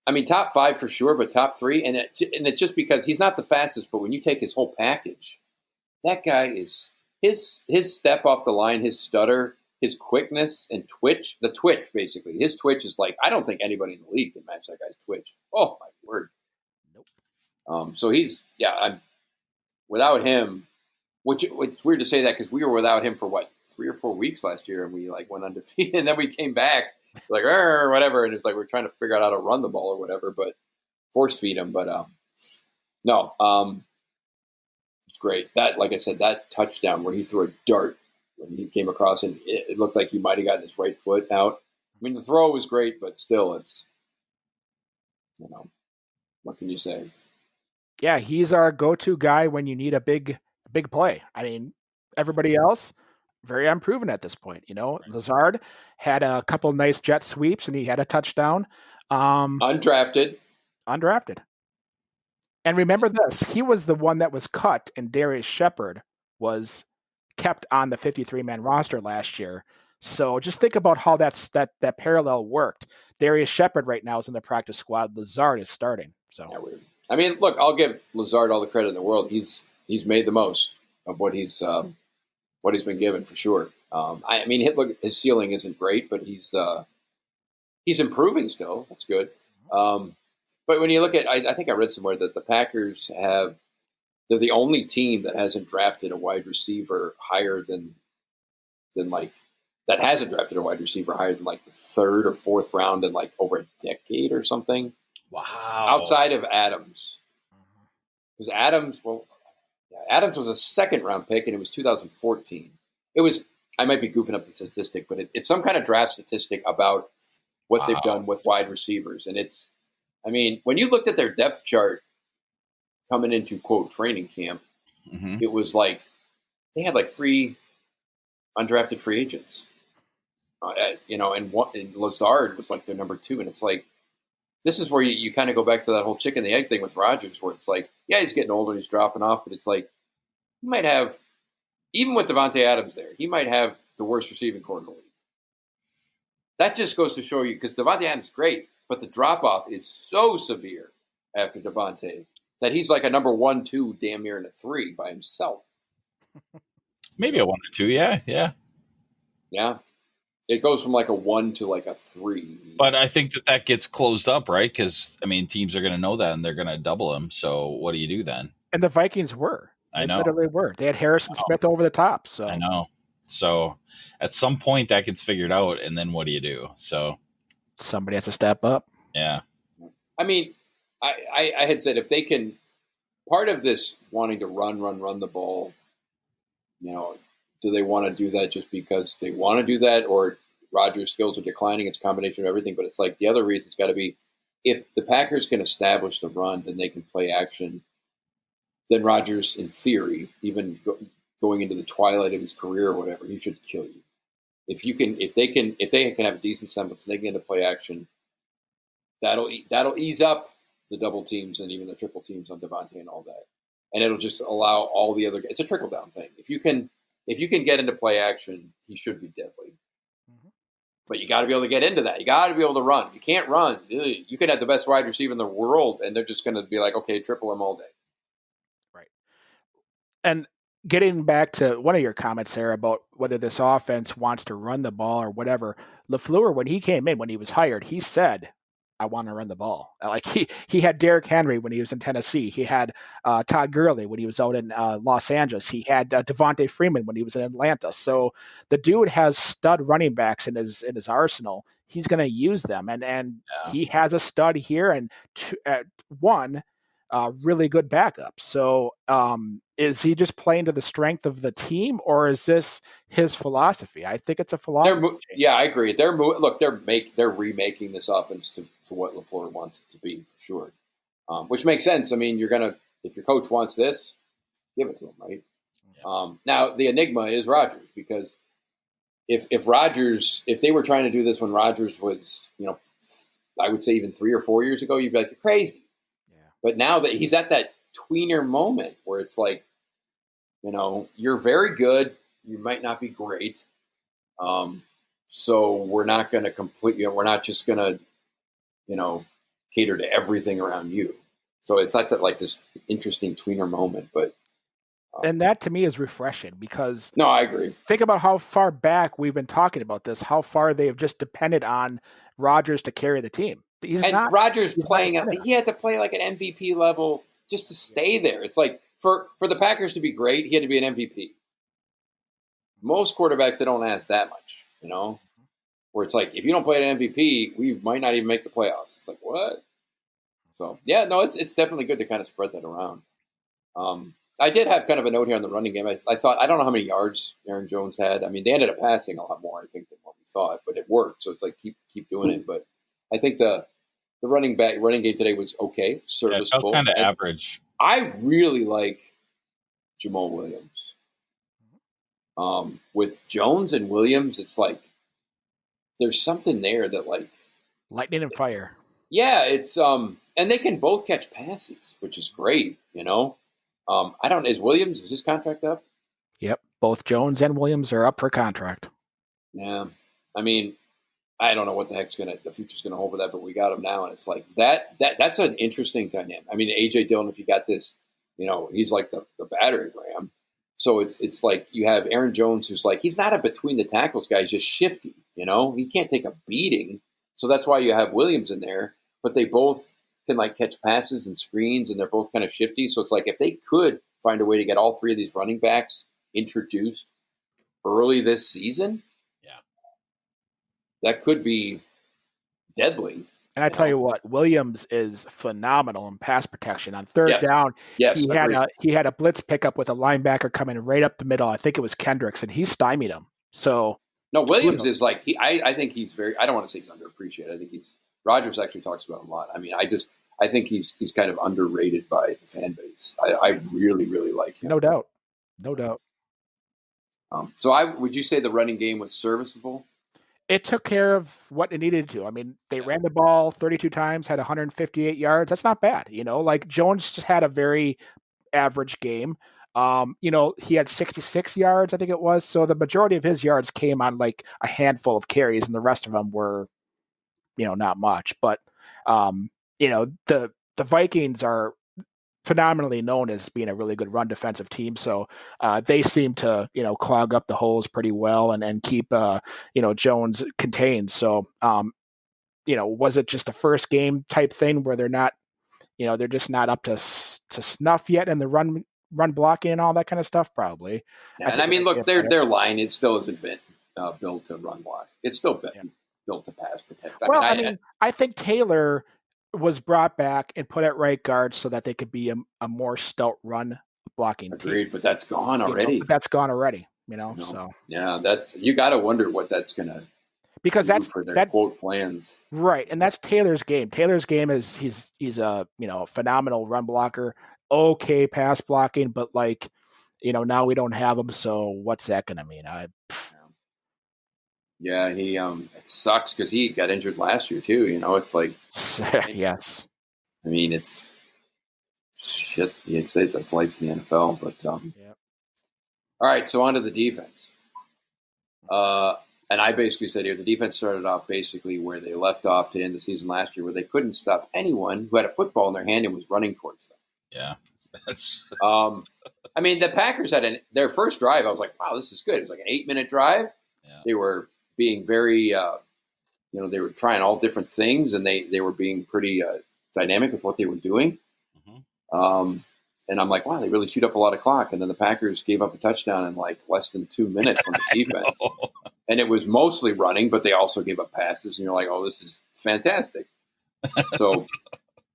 I mean, top 5 for sure, but top 3, and it's just because he's not the fastest. But when you take his whole package, that guy is his step off the line, his stutter, his quickness and twitch. The twitch, basically, his twitch is like I don't think anybody in the league can match that guy's twitch. Oh my word! Nope. So I'm without him. Which it's weird to say that because we were without him for 3 or 4 weeks last year, and we like went undefeated, and then we came back. Like or whatever, and it's like we're trying to figure out how to run the ball or whatever, but force feed him. But it's great. That, like I said, that touchdown where he threw a dart when he came across, and it looked like he might have gotten his right foot out. I mean, the throw was great, but still, it's what can you say? Yeah, he's our go-to guy when you need a big play. I mean, everybody else. Very unproven at this point, Lazard had a couple nice jet sweeps and he had a touchdown. Undrafted. And remember this, he was the one that was cut and Darius Shepard was kept on the 53-man roster last year. So just think about how that parallel worked. Darius Shepard right now is in the practice squad. Lazard is starting. So I mean, look, I'll give Lazard all the credit in the world. He's made the most of what he's been given for sure. I mean, his ceiling isn't great, but he's improving still. That's good. But when you look at, I think I read somewhere that the Packers they're the only team that hasn't drafted a wide receiver higher than that hasn't drafted a wide receiver higher than like the 3rd or 4th round in like over a decade or something. Wow. Outside of Adams. Because Adams was a 2nd-round pick, and it was 2014. It was, I might be goofing up the statistic, but it's some kind of draft statistic about what they've done with wide receivers. And I mean, when you looked at their depth chart coming into, quote, training camp, It was like they had like 3 undrafted free agents. And Lazard was like their number 2. And it's like, this is where you kind of go back to that whole chicken and the egg thing with Rodgers, where it's like, yeah, he's getting older, he's dropping off, but it's like, he might have, even with Davante Adams there, he might have the worst receiving core in the league. That just goes to show you, because Davante Adams is great, but the drop-off is so severe after Davante that he's like a number 1, 2, damn near in a 3 by himself. Maybe a 1 or 2, yeah. Yeah. It goes from like a 1 to like a 3. But I think that gets closed up, right? Because, I mean, teams are going to know that, and they're going to double him. So what do you do then? And the Vikings were. I know. They literally were. They had Harrison Smith over the top. So I know. So at some point that gets figured out, and then what do you do? So somebody has to step up. Yeah. I mean, I had said if they can, part of this wanting to run the ball, do they want to do that just because they want to do that, or Rodgers' skills are declining? It's a combination of everything, but it's like the other reason's got to be, if the Packers can establish the run, then they can play action. Then Rodgers, in theory, even going into the twilight of his career or whatever, he should kill you. If they can have a decent semblance and they can get into play action, that'll ease up the double teams and even the triple teams on Davante and all that, and it'll just allow all the other. It's a trickle down thing. If you can get into play action, he should be deadly. Mm-hmm. But you got to be able to get into that. You got to be able to run. If you can't run, you can have the best wide receiver in the world, and they're just going to be like, okay, triple him all day. Right. And getting back to one of your comments there about whether this offense wants to run the ball or whatever, LaFleur, when he came in, when he was hired, he said, I want to run the ball. Like he had Derrick Henry when he was in Tennessee. He had Todd Gurley when he was out in Los Angeles. He had Devontae Freeman when he was in Atlanta. So the dude has stud running backs in his arsenal. He's going to use them, and he has a stud here and one really good backup. So is he just playing to the strength of the team, or is this his philosophy? I think it's a philosophy. Yeah, I agree. They're remaking this offense to what LaFleur wants it to be, for sure. which makes sense. I mean, if your coach wants this, give it to him, right? Yeah. Now the enigma is Rodgers, because if they were trying to do this when Rodgers was, I would say even 3 or 4 years ago, you'd be like, you're crazy. Yeah. But now that he's at that tweener moment where it's like, you're very good, you might not be great. So we're not going to we're not just going to, cater to everything around you. So it's like this interesting tweener moment, but. And that to me is refreshing, because no, I agree. Think about how far back we've been talking about this, how far they have just depended on Rodgers to carry the team. Rodgers he had to play like an MVP level just to stay there. It's like for the Packers to be great, he had to be an MVP. Most quarterbacks, they don't ask that much, where it's like, if you don't play an MVP, we might not even make the playoffs. It's like, what? So, yeah, no, it's definitely good to kind of spread that around. I did have kind of a note here on the running game. I thought, I don't know how many yards Aaron Jones had. I mean, they ended up passing a lot more, I think, than what we thought, but it worked. So it's like, keep doing it. But I think the running game today was okay, serviceable. Yeah, kind of average. I really like Jamal Williams. With Jones and Williams, it's like there's something there that, like, lightning and fire. Yeah, it's and they can both catch passes, which is great. Is his contract up? Yep, both Jones and Williams are up for contract. Yeah, I mean, I don't know what the future's gonna hold for that, but we got him now, and it's like that's an interesting dynamic. I mean, AJ Dillon, if you got this, he's like the battering ram. So it's like you have Aaron Jones, who's like, he's not a between the tackles guy, he's just shifty. He can't take a beating. So that's why you have Williams in there, but they both can like catch passes and screens, and they're both kind of shifty. So it's like, if they could find a way to get all three of these running backs introduced early this season, that could be deadly. And I tell you what, Williams is phenomenal in pass protection. On third down, he had a blitz pickup with a linebacker coming right up the middle. I think it was Kendricks, and he stymied him. So no, Williams is like I think he's very. I don't want to say he's underappreciated. I think Rodgers actually talks about him a lot. I mean, I think he's kind of underrated by the fan base. I really, really like him. No doubt. So would you say the running game was serviceable? It took care of what it needed to. I mean, they ran the ball 32 times, had 158 yards. That's not bad. Like Jones just had a very average game. He had 66 yards, I think it was. So the majority of his yards came on like a handful of carries, and the rest of them were, not much. But, the Vikings are phenomenally known as being a really good run defensive team. So they seem to, clog up the holes pretty well and keep, Jones contained. So, was it just a first game type thing where they're not, they're just not up to snuff yet in the run blocking and all that kind of stuff? Probably. Yeah, and I mean, look, their line, it still hasn't been built to run block. It's still been built to pass protect. I think Taylor was brought back and put at right guard so that they could be a more stout run blocking Agreed, team. But that's gone already. So yeah, you got to wonder what that's gonna because do for their quote plans, right? And that's Taylor's game. Taylor's game is he's a phenomenal run blocker, okay pass blocking, but now we don't have him. So what's that gonna mean? Yeah, he it sucks because he got injured last year too. It's like yes. I mean, it's shit. You'd say that's life in the NFL, but All right, so on to the defense. And I basically said here the defense started off basically where they left off to end the season last year, where they couldn't stop anyone who had a football in their hand and was running towards them. Yeah, that's. I mean, the Packers had their first drive. I was like, wow, this is good. It was like an 8-minute drive. Yeah. They were being very, they were trying all different things, and they were being pretty dynamic with what they were doing. Mm-hmm. And I'm like, wow, they really shoot up a lot of clock. And then the Packers gave up a touchdown in like less than 2 minutes on the defense. And it was mostly running, but they also gave up passes. And you're like, oh, this is fantastic. So,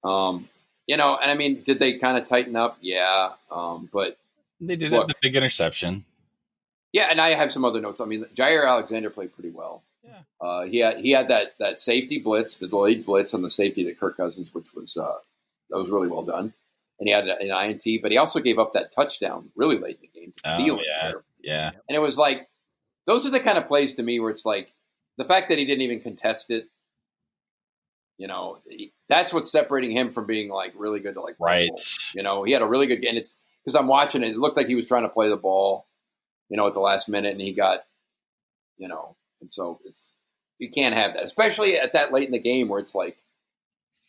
and I mean, did they kind of tighten up? Yeah. But they did have the big interception. Yeah, and I have some other notes. I mean, Jair Alexander played pretty well. Yeah. He had that safety blitz, the delayed blitz on the safety to Kirk Cousins, which was That was really well done. And he had an INT, but he also gave up that touchdown really late in the game to Thielen. Yeah. And it was like, those are the kind of plays to me where it's like, the fact that he didn't even contest it, that's what's separating him from being like really good to like right. He had a really good game. It's because I'm watching it. It looked like he was trying to play the ball, at the last minute, and he got, and so you can't have that, especially at that late in the game where it's like,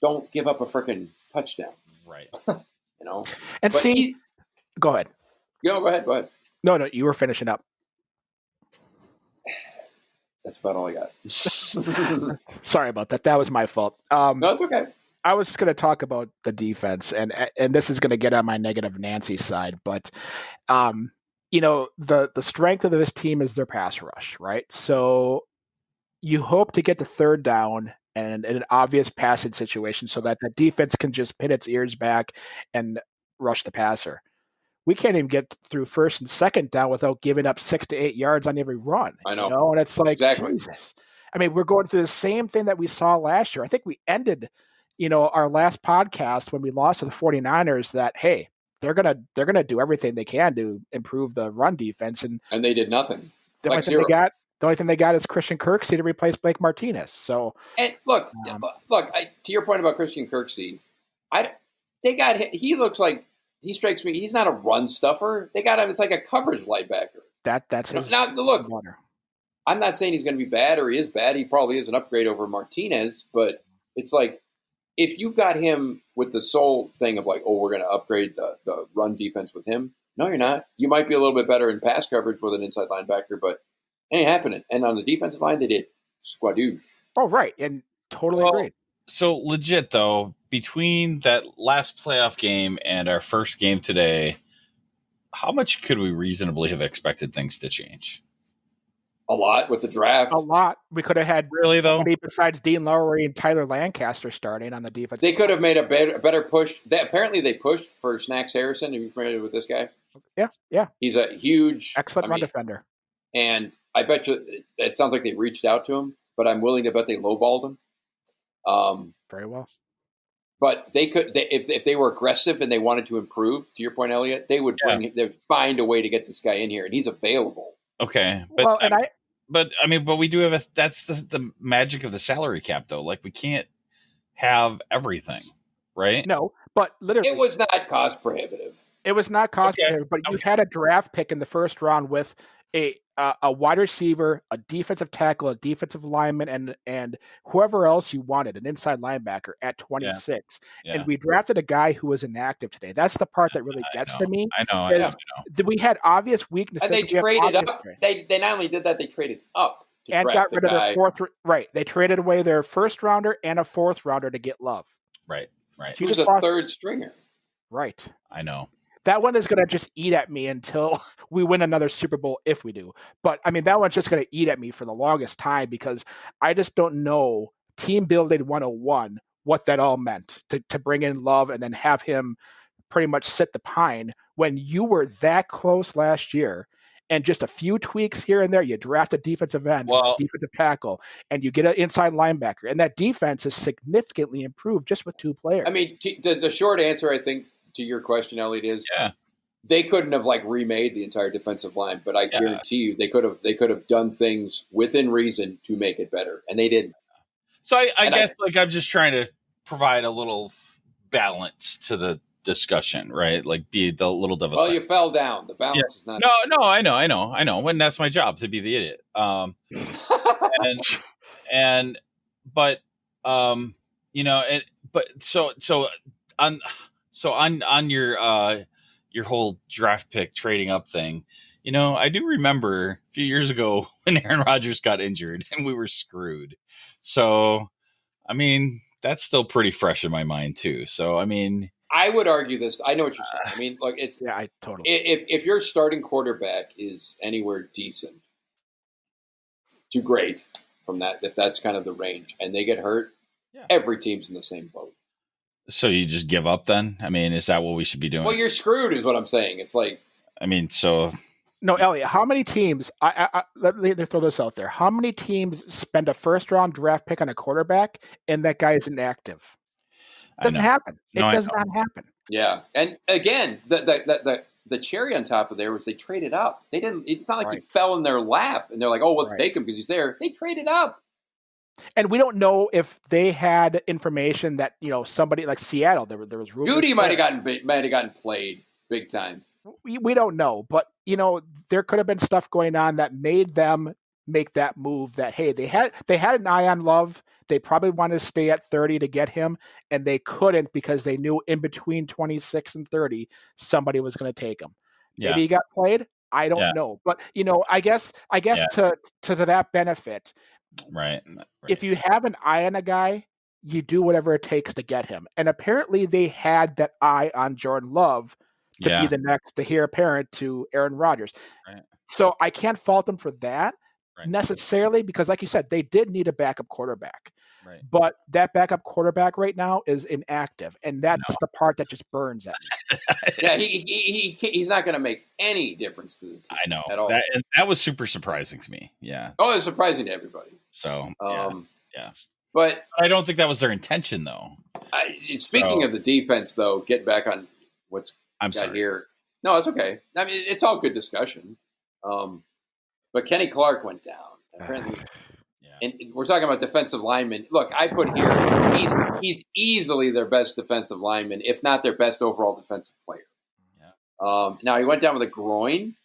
don't give up a freaking touchdown, right? And go ahead. Go ahead. No, you were finishing up. That's about all I got. Sorry about that. That was my fault. No, it's okay. I was just going to talk about the defense, and this is going to get on my negative Nancy side, but the strength of this team is their pass rush, right? So you hope to get the third down and an obvious passing situation so that the defense can just pin its ears back and rush the passer. We can't even get through first and second down without giving up 6 to 8 yards on every run. I know. And it's like, exactly. Jesus. I mean, we're going through the same thing that we saw last year. I think we ended, our last podcast when we lost to the 49ers that, hey, they're gonna do everything they can to improve the run defense. And they did nothing. The only thing they got is Christian Kirksey to replace Blake Martinez. So, and look, to your point about Christian Kirksey, he looks like, he strikes me. He's not a run stuffer. They got him. It's like a coverage linebacker. That's his. Now, look, I'm not saying he's going to be bad or he is bad. He probably is an upgrade over Martinez. But it's like, if you got him with the sole thing of like, we're going to upgrade the run defense with him. No, you're not. You might be a little bit better in pass coverage with an inside linebacker, but it ain't happening. And on the defensive line, they did squadoosh. Oh, right, and totally agreed. So legit though, between that last playoff game and our first game today, how much could we reasonably have expected things to change? A lot with the draft. A lot. We could have had somebody besides Dean Lowry and Tyler Lancaster starting on the defense. They could have made a better push. Apparently, they pushed for Snacks Harrison. Are you familiar with this guy? Yeah. He's a huge, excellent run defender. And I bet you it sounds like they reached out to him, but I'm willing to bet they lowballed him. Very well. But they could, if they were aggressive and they wanted to improve, to your point, Elliot, they would they'd find a way to get this guy in here, and he's available. Okay, but we do have that's the magic of the salary cap, though. Like, we can't have everything, right? No, but literally, it was not cost prohibitive. It was not cost prohibitive, but you had a draft pick in the first round with a wide receiver, a defensive tackle, a defensive lineman, and whoever else you wanted, an inside linebacker at 26. Yeah. And we drafted a guy who was inactive today. That's the part that really gets to me. I know. We had obvious weaknesses. And they traded up. They not only did that, they traded up and got rid of their fourth. Right. They traded away their first rounder and a fourth rounder to get Love. Right. He was a third stringer. Right. I know. That one is going to just eat at me until we win another Super Bowl, if we do. But, I mean, that one's just going to eat at me for the longest time because I just don't know team building 101, what that all meant to bring in Love and then have him pretty much sit the pine when you were that close last year and just a few tweaks here and there. You draft a defensive end, defensive tackle, and you get an inside linebacker. And that defense is significantly improved just with two players. I mean, the short answer, I think, to your question, Elliot, is they couldn't have remade the entire defensive line, but I guarantee you they could have done things within reason to make it better, and they didn't. So I guess I'm just trying to provide a little balance to the discussion, right? Like, be the little devil. Well, you fell down. The balance is not. No, I know. When that's my job, to be the idiot. So on your whole draft pick trading up thing, I do remember a few years ago when Aaron Rodgers got injured and we were screwed. So, I mean, that's still pretty fresh in my mind too. So, I mean, I would argue this. I know what you're saying. I mean, look, I totally. If your starting quarterback is anywhere decent to great from that, if that's kind of the range, and they get hurt, every team's in the same boat. So you just give up then? I mean, is that what we should be doing? Well, you're screwed is what I'm saying. It's like... I mean, so... No, Elliot, how many teams... let me throw this out there. How many teams spend a first-round draft pick on a quarterback and that guy is inactive? Doesn't happen. It does not happen. Yeah, and again, the cherry on top of there was they traded up. They didn't. It's not like he fell in their lap and they're like, "Oh, let's take him because he's there." They traded up. And we don't know if they had information that somebody like Seattle. There was rumors. Goody might have gotten played big time. We don't know, but there could have been stuff going on that made them make that move. That hey, they had an eye on Love. They probably wanted to stay at 30 to get him, and they couldn't because they knew in between 26 and 30 somebody was going to take him. Yeah. Maybe he got played. I don't know, but I guess to that benefit. Right. If you have an eye on a guy, you do whatever it takes to get him. And apparently they had that eye on Jordan Love to be the next heir apparent to Aaron Rodgers. Right. So I can't fault them for that necessarily because, like you said, they did need a backup quarterback. Right. But that backup quarterback right now is inactive, and that's the part that just burns at me. Yeah, he's not going to make any difference to the team. I know at all. That was super surprising to me. Yeah. Oh, it's surprising to everybody. So yeah. But I don't think that was their intention, though. Speaking of the defense, though, getting back on what's got here. No, it's okay. I mean, it's all good discussion. But Kenny Clark went down. Apparently. And we're talking about defensive linemen. Look, I put here, he's easily their best defensive lineman, if not their best overall defensive player. Yeah. Now, he went down with a groin.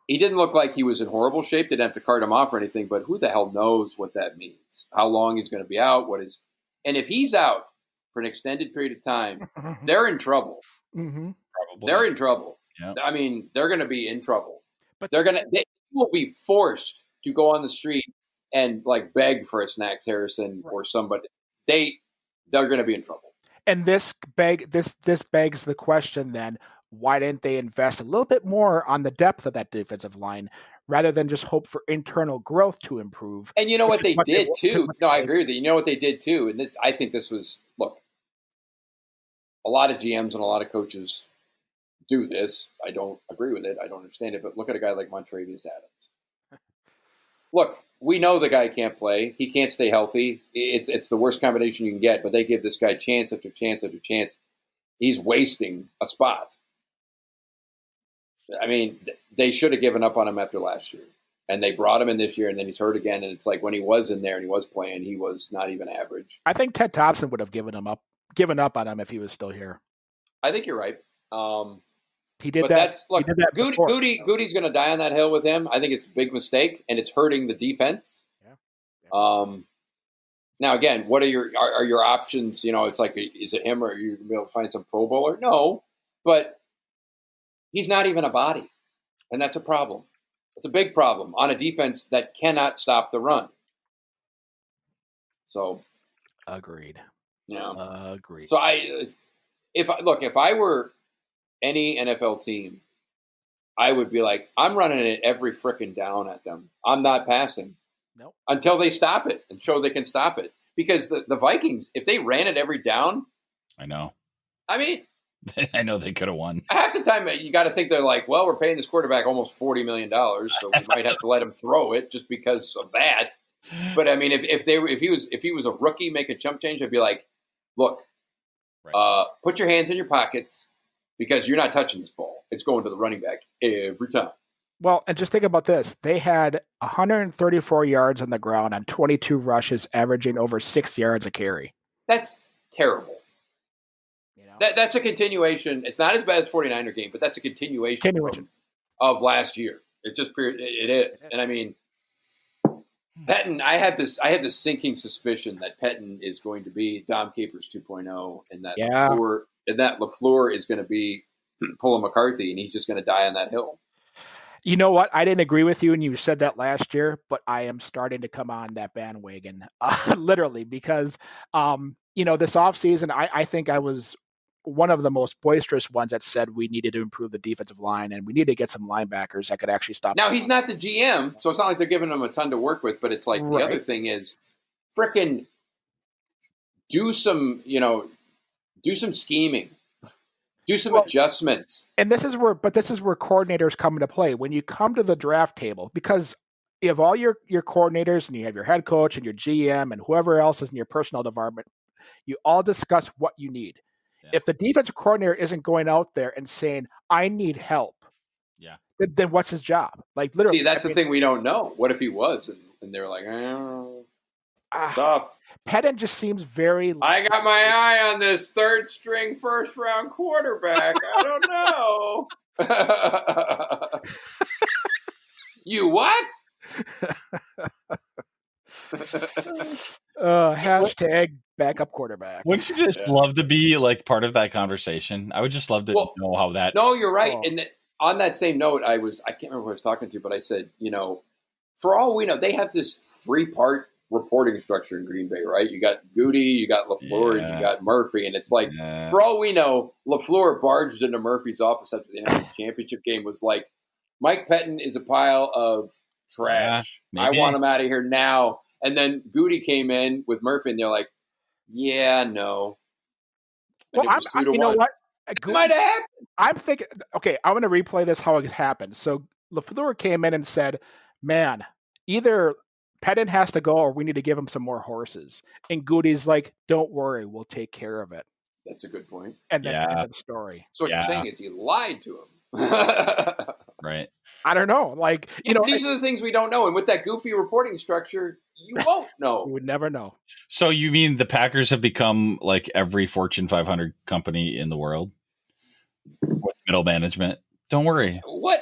He didn't look like he was in horrible shape. Didn't have to cart him off or anything, but who the hell knows what that means? How long he's going to be out? And if he's out for an extended period of time, they're in trouble. Mm-hmm. Probably. They're in trouble. Yeah. I mean, they're going to be in trouble. But they will be forced to go on the street and like beg for a Snacks Harrison or somebody. They're going to be in trouble. And this begs the question then, why didn't they invest a little bit more on the depth of that defensive line rather than just hope for internal growth to improve? And you know what they did too? No, I agree with you. You know what they did too? And I think this was, look, a lot of GMs and a lot of coaches do this. I don't agree with it. I don't understand it. But look at a guy like Montravius Adams. Look, we know the guy can't play. He can't stay healthy. It's the worst combination you can get, but they give this guy chance after chance after chance. He's wasting a spot. I mean, they should have given up on him after last year. And they brought him in this year, and then he's hurt again. And it's like when he was in there and he was playing, he was not even average. I think Ted Thompson would have given up on him if he was still here. I think you're right. He did that. Goody's going to die on that hill with him. I think it's a big mistake, and it's hurting the defense. Yeah. Now, again, what are your options? It's like, is it him or are you going to be able to find some Pro Bowler? No, but he's not even a body, and that's a problem. It's a big problem on a defense that cannot stop the run. So, agreed. Yeah, agreed. So if I were any NFL team, I would be like, I'm running it every frickin' down at them. I'm not passing. Nope. Until they stop it and show they can stop it. Because the Vikings, if they ran it every down, I know. I mean, I know they could have won. Half the time, you got to think they're like, well, we're paying this quarterback almost $40 million, so we might have to let him throw it just because of that. But I mean, if he was a rookie making chump change, I'd be like, look, put your hands in your pockets. Because you're not touching this ball. It's going to the running back every time. Well, and just think about this. They had 134 yards on the ground on 22 rushes, averaging over 6 yards a carry. That's terrible. That's a continuation. It's not as bad as 49er game, but that's a continuation. Of last year. It is. And I mean, Pettin, I had this sinking suspicion that Pettin is going to be Dom Capers 2.0 and that LaFleur is going to be Pulling McCarthy, and he's just going to die on that hill. You know what? I didn't agree with you, and you said that last year, but I am starting to come on that bandwagon, literally, because, this offseason, I think I was one of the most boisterous ones that said we needed to improve the defensive line, and we need to get some linebackers that could actually stop. Now, he's not the GM, so it's not like they're giving him a ton to work with, but it's like the other thing is frickin' do some scheming. Do some adjustments. And this is where coordinators come into play. When you come to the draft table, because you have all your coordinators and you have your head coach and your GM and whoever else is in your personnel department You all discuss what you need. Yeah. If the defensive coordinator isn't going out there and saying, I need help, then what's his job? Like, literally. See, that's the thing we don't know. What if he was? And they're like, tough. Pettin just seems very... I got my eye on this third string first round quarterback. I don't know. You what? Hashtag backup quarterback. Wouldn't you just love to be like part of that conversation? I would just love to know how that... No, you're right. And on that same note, I can't remember who I was talking to, but I said, for all we know, they have this 3-part reporting structure in Green Bay, right? You got Goody, you got LaFleur, and you got Murphy. And it's like, for all we know, LaFleur barged into Murphy's office after the NFC Championship game, was like, Mike Pettin is a pile of trash. I want him out of here now. And then Goody came in with Murphy, and they're like, no. And well, you know what? It might have happened. I'm thinking, okay, I'm going to replay this how it happened. So LaFleur came in and said, man, either Pettin has to go or we need to give him some more horses. And Goody's like, don't worry, we'll take care of it. That's a good point. And then end of the story. So what you're saying is he lied to him. Right. I don't know. Like, these are the things we don't know. And with that goofy reporting structure, you won't know. You would never know. So you mean the Packers have become like every Fortune 500 company in the world with middle management? Don't worry. We'll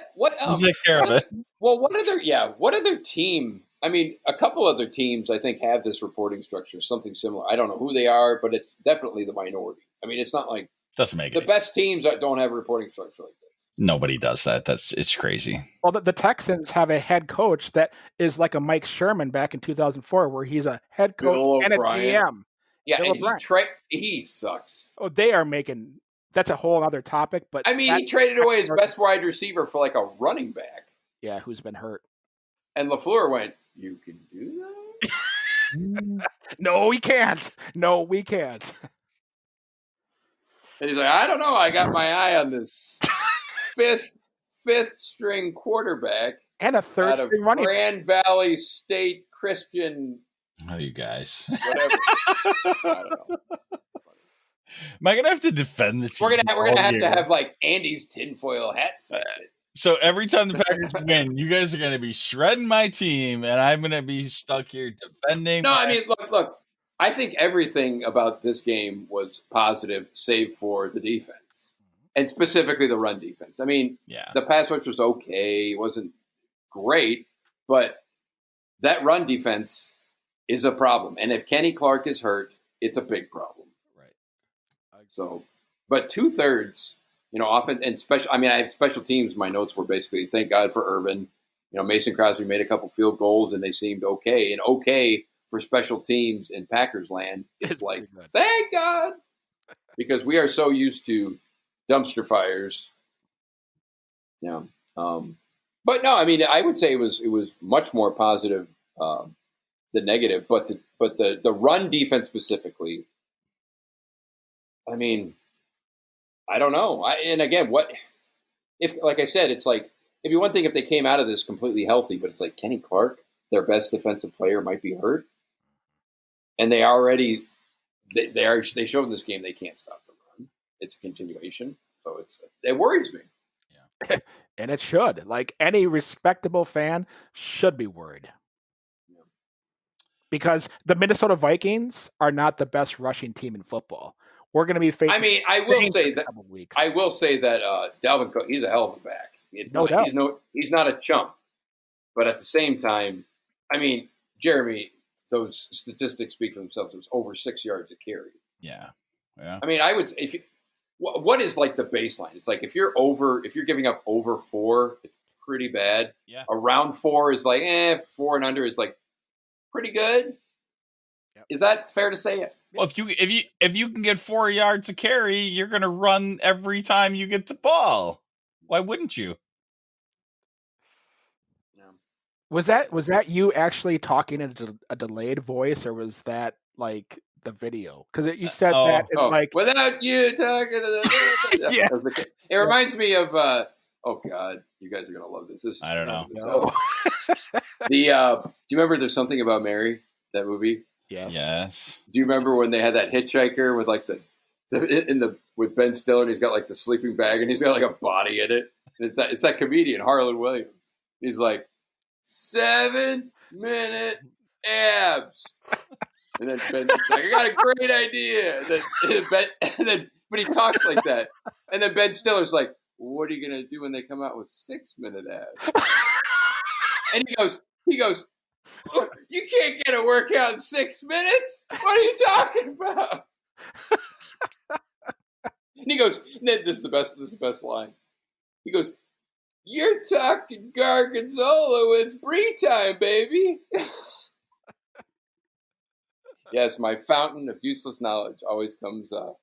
take care of it. Well, what other team? I mean, a couple other teams I think have this reporting structure, something similar. I don't know who they are, but it's definitely the minority. I mean, it's not like doesn't make the best teams that don't have a reporting structure like this. Nobody does that. It's crazy. Well, the Texans have a head coach that is like a Mike Sherman back in 2004, where he's a head coach and a GM. Yeah, and he sucks. Oh, they are making that's a whole other topic. But I mean, he traded away his best wide receiver for like a running back. Yeah, who's been hurt. And LaFleur went, "You can do that." No, we can't. No, we can't. And he's like, I don't know. I got my eye on this fifth string quarterback and a third string running Grand Valley State Christian. Oh, you guys. Whatever. I don't know. Am I gonna have to defend the team? We're gonna have to have like Andy's tinfoil hats. So every time the Packers win, you guys are gonna be shredding my team, and I'm gonna be stuck here defending. No, I mean, look. I think everything about this game was positive, save for the defense, and specifically the run defense. I mean, the pass rush was okay; it wasn't great, but that run defense is a problem. And if Kenny Clark is hurt, it's a big problem. Right. So, but 2/3, often and special. I mean, I have special teams. My notes were basically, thank God for Urban. Mason Crosby made a couple field goals, and they seemed okay. And okay for special teams in Packers land is like, thank God, because we are so used to dumpster fires. Yeah. But no, I mean, I would say it was much more positive than negative. But the run defense specifically, I mean, I don't know. And again, like I said, it's like, it'd be one thing if they came out of this completely healthy, but it's like Kenny Clark, their best defensive player, might be hurt. And they showed in this game they can't stop the run. It's a continuation. So it worries me. Yeah. And it should. Like any respectable fan should be worried. Yeah. Because the Minnesota Vikings are not the best rushing team in football. We're going to be facing. I mean, I will say that Dalvin Cook, he's a hell of a back. No doubt. He's not a chump. But at the same time, I mean, Jeremy, those statistics speak for themselves. It was over 6 yards a carry. Yeah. I mean, I would say what is like the baseline? It's like if you're giving up over 4, it's pretty bad. Yeah. Around 4 is like 4 and under is like pretty good. Yep. Is that fair to say? Well, if you can get 4 yards a carry, you're going to run every time you get the ball. Why wouldn't you? Was that you actually talking in a delayed voice, or was that like the video? Because you said that it's like without you talking to the yeah. It reminds me of oh God, you guys are gonna love this. This is I don't know. Do you remember There's Something About Mary, that movie? Yes. Do you remember when they had that hitchhiker with like with Ben Stiller, and he's got like the sleeping bag, and he's got like a body in it? And it's that comedian Harlan Williams. He's like 7-minute abs, and then Ben's like, I got a great idea. But he talks like that, and then Ben Stiller's like, what are you gonna do when they come out with 6-minute abs? And he goes, you can't get a workout in 6 minutes. What are you talking about? And he goes, and then this is the best line. He goes, you're talking Gargonzola when it's brie time, baby. Yes, my fountain of useless knowledge always comes up.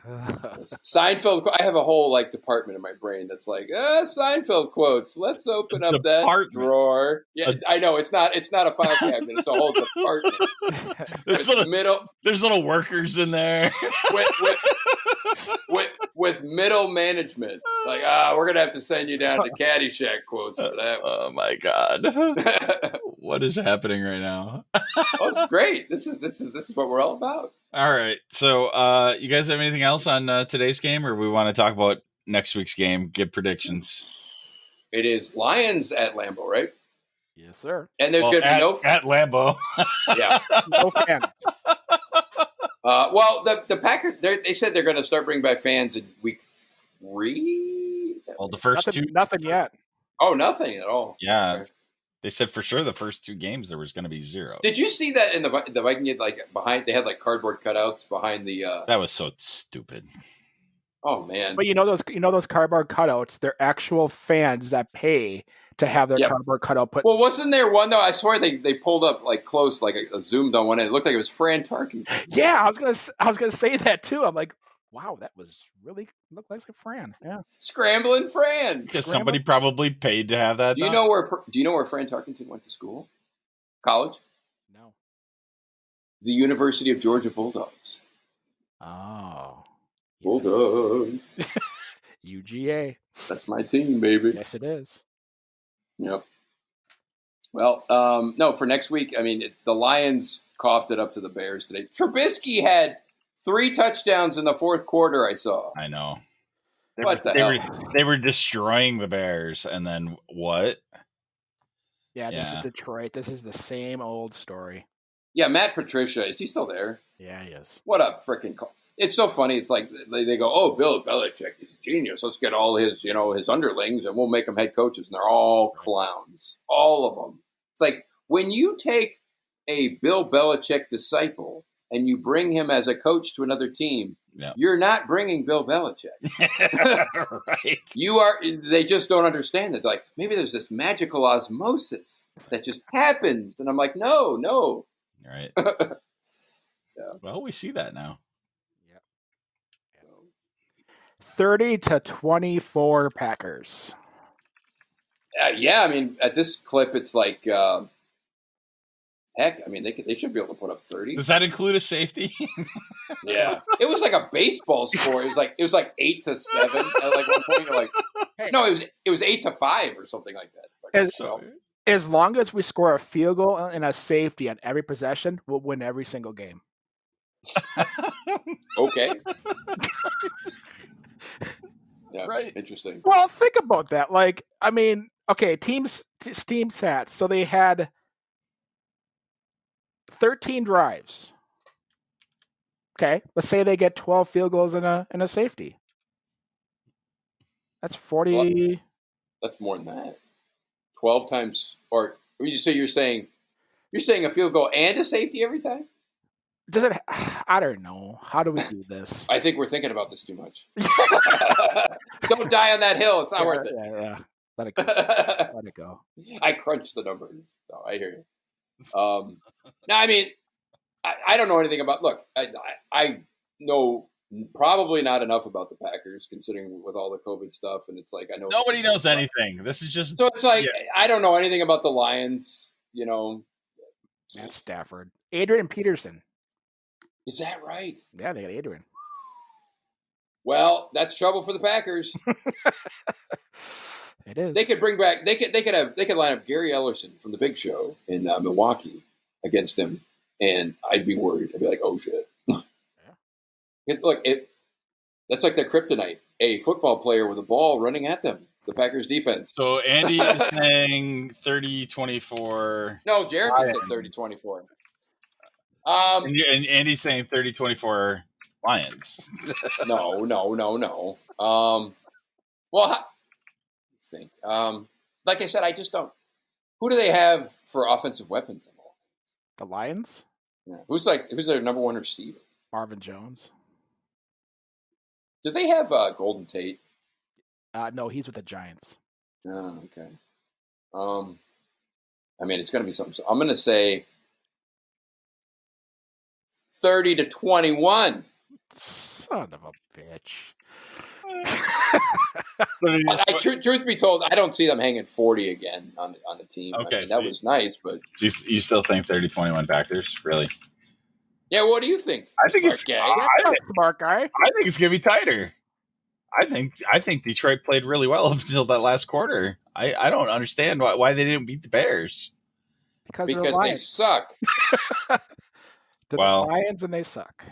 Seinfeld. I have a whole department in my brain that's like Seinfeld quotes. Let's open up that drawer. Yeah, I know it's not a file cabinet. It's a whole department. There's little workers in there with middle management. Like, we're gonna have to send you down to Caddyshack quotes for that one. Oh my god, what is happening right now? Oh, it's great. This is what we're all about. All right. So, you guys have anything else on today's game, or we want to talk about next week's game? Give predictions. It is Lions at Lambeau, right? Yes, sir. And there's going to be no at Lambeau. Yeah, no fans. Well, the Packers they said they're going to start bringing back fans in week 3. Well, the first nothing yet. Oh, nothing at all. Yeah. Okay. They said for sure the first 2 games there was going to be 0. Did you see that in the Viking game, behind they had cardboard cutouts behind the That was so stupid. Oh man. But those cardboard cutouts, they're actual fans that pay to have their cardboard cutout put. Well, wasn't there one though? I swear they pulled up close, a zoomed on one end. It looked like it was Fran Tarkenton. Yeah, I was gonna say that too. I'm like, wow, that was really looked like Fran. Yeah, scrambling Fran. Because somebody probably paid to have that. Do you know where Fran Tarkenton went to school? College? No. The University of Georgia Bulldogs. Oh. Bulldogs. UGA. That's my team, baby. Yes, it is. Yep. Well, no, for next week, I mean, the Lions coughed it up to the Bears today. Trubisky had 3 touchdowns in the fourth quarter, I saw. I know. What the hell? They were destroying the Bears, and then what? Yeah, this is Detroit. This is the same old story. Yeah, Matt Patricia, is he still there? Yeah, he is. What a freaking call. It's so funny. It's like they go, oh, Bill Belichick, he's a genius. Let's get all his underlings, and we'll make them head coaches. And they're all clowns. All of them. It's like when you take a Bill Belichick disciple and you bring him as a coach to another team, you're not bringing Bill Belichick. Right. They just don't understand it. They're like, maybe there's this magical osmosis that just happens. And I'm like, no. Right. Well, we see that now. 30-24 Packers. Yeah, I mean, at this clip, it's like, heck, I mean, they should be able to put up 30. Does that include a safety? Yeah, it was like a baseball score. It was like 8-7 at one point. You're like, no, it was 8-5 or something like that. As long as we score a field goal and a safety on every possession, we'll win every single game. Okay. Yeah, right. Interesting. Well, think about that. Team stats. So they had 13 drives. Okay, let's say they get 12 field goals and a safety. That's 40. Well, that's more than that. 12 times, or you're saying a field goal and a safety every time? Does it? I don't know. How do we do this? I think we're thinking about this too much. Don't die on that hill. It's not worth it. Yeah. Let it go. Let it go. I crunched the numbers. So I hear you. No, I mean, I don't know anything about. Look, I know probably not enough about the Packers, considering with all the COVID stuff, and it's like I know nobody knows anything. This is just so. It's like I don't know anything about the Lions. Matt Stafford, Adrian Peterson. Is that right? Yeah, they got Adrian. Well, that's trouble for the Packers. It is. They could bring back. They could line up Gary Ellerson from The Big Show in Milwaukee against him, and I'd be worried. I'd be like, oh shit. Look, that's like the kryptonite. A football player with a ball running at them. The Packers defense. So Andy is saying 30-24. No, Jeremy said 30-24. And Andy's saying 30-24 Lions. No. Well, I think. Like I said, I just don't. Who do they have for offensive weapons? The Lions? Yeah. Who's their number one receiver? Marvin Jones. Do they have Golden Tate? No, he's with the Giants. Oh, okay. I mean, it's going to be something. So I'm going to say 30-21. Son of a bitch. Truth be told, I don't see them hanging 40 again on the team. Okay, I mean, that was nice, but you still think 30-21 Packers? Really? Yeah. What do you think? I think it's smart guy. I think it's gonna be tighter. I think Detroit played really well up until that last quarter. I don't understand why they didn't beat the Bears. Because they suck. The Lions and they suck.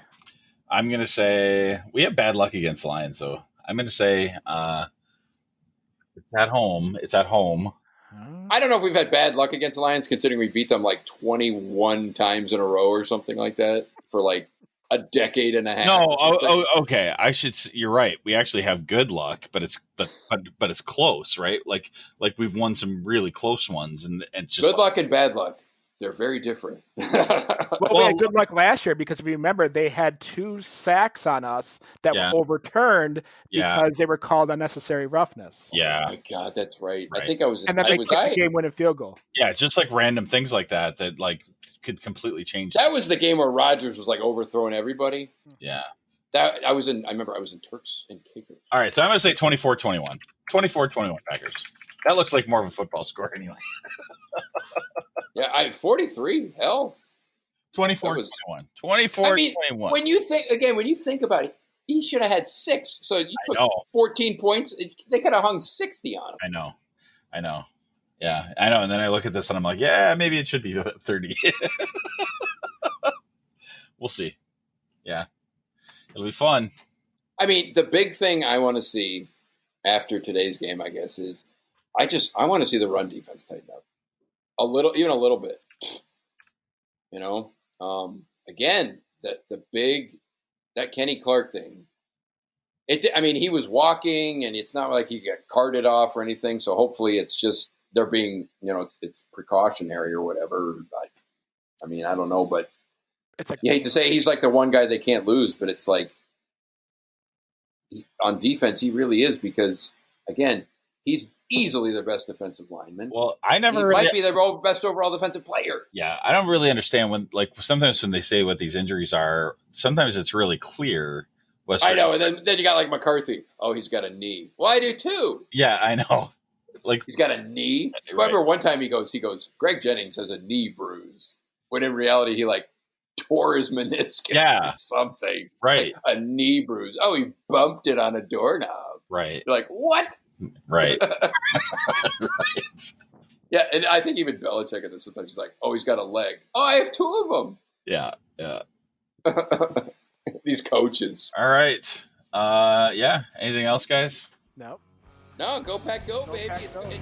I'm gonna say we have bad luck against Lions, so I'm gonna say it's at home. It's at home. I don't know if we've had bad luck against the Lions, considering we beat them like 21 times in a row or something like that for like a decade and a half. No, okay. You're right. We actually have good luck, but it's close, right? Like we've won some really close ones, and just good luck and bad luck. They're very different. Well, we had good luck last year because if you remember, they had 2 sacks on us that were overturned because they were called unnecessary roughness. Yeah. Oh my God, that's right. I think I was. And then they kicked the game-winning field goal. Yeah, just like random things like that like could completely change. That was the game where Rodgers was like overthrowing everybody. Yeah. I remember I was in Turks and Caicos. All right, so I'm going to say 24-21. 24-21 Packers. That looks like more of a football score anyway. Yeah, 43. Hell, 24-21. 24-21. When you think about it, he should have had 6. So you put 14 points. They could have hung 60 on him. I know. Yeah, I know. And then I look at this and I'm like, yeah, maybe it should be 30. We'll see. Yeah, it'll be fun. I mean, the big thing I want to see after today's game, I guess, is I want to see the run defense tighten up. Even a little bit, you know. Again, that Kenny Clark thing. He was walking, and it's not like he got carted off or anything. So hopefully, it's just they're being, it's precautionary or whatever. I don't know, but you hate to say he's like the one guy they can't lose, but it's like on defense he really is because again. He's easily the best defensive lineman. Well, might be the best overall defensive player. Yeah, I don't really understand sometimes when they say what these injuries are, sometimes it's really clear. I know, and then you got like McCarthy. Oh, he's got a knee. Well, I do too. Yeah, I know. Like he's got a knee. Right. Remember one time he goes, Greg Jennings has a knee bruise. When in reality he tore his meniscus or something. Right. Like a knee bruise. Oh, he bumped it on a doorknob. Right. You're like, what? Right. Right. Yeah, and I think even Belichick at this sometimes he's like, oh, he's got a leg. Oh, I have 2 of them. Yeah. These coaches. All right. Anything else, guys? No. No, go Pack, go, baby. It's good.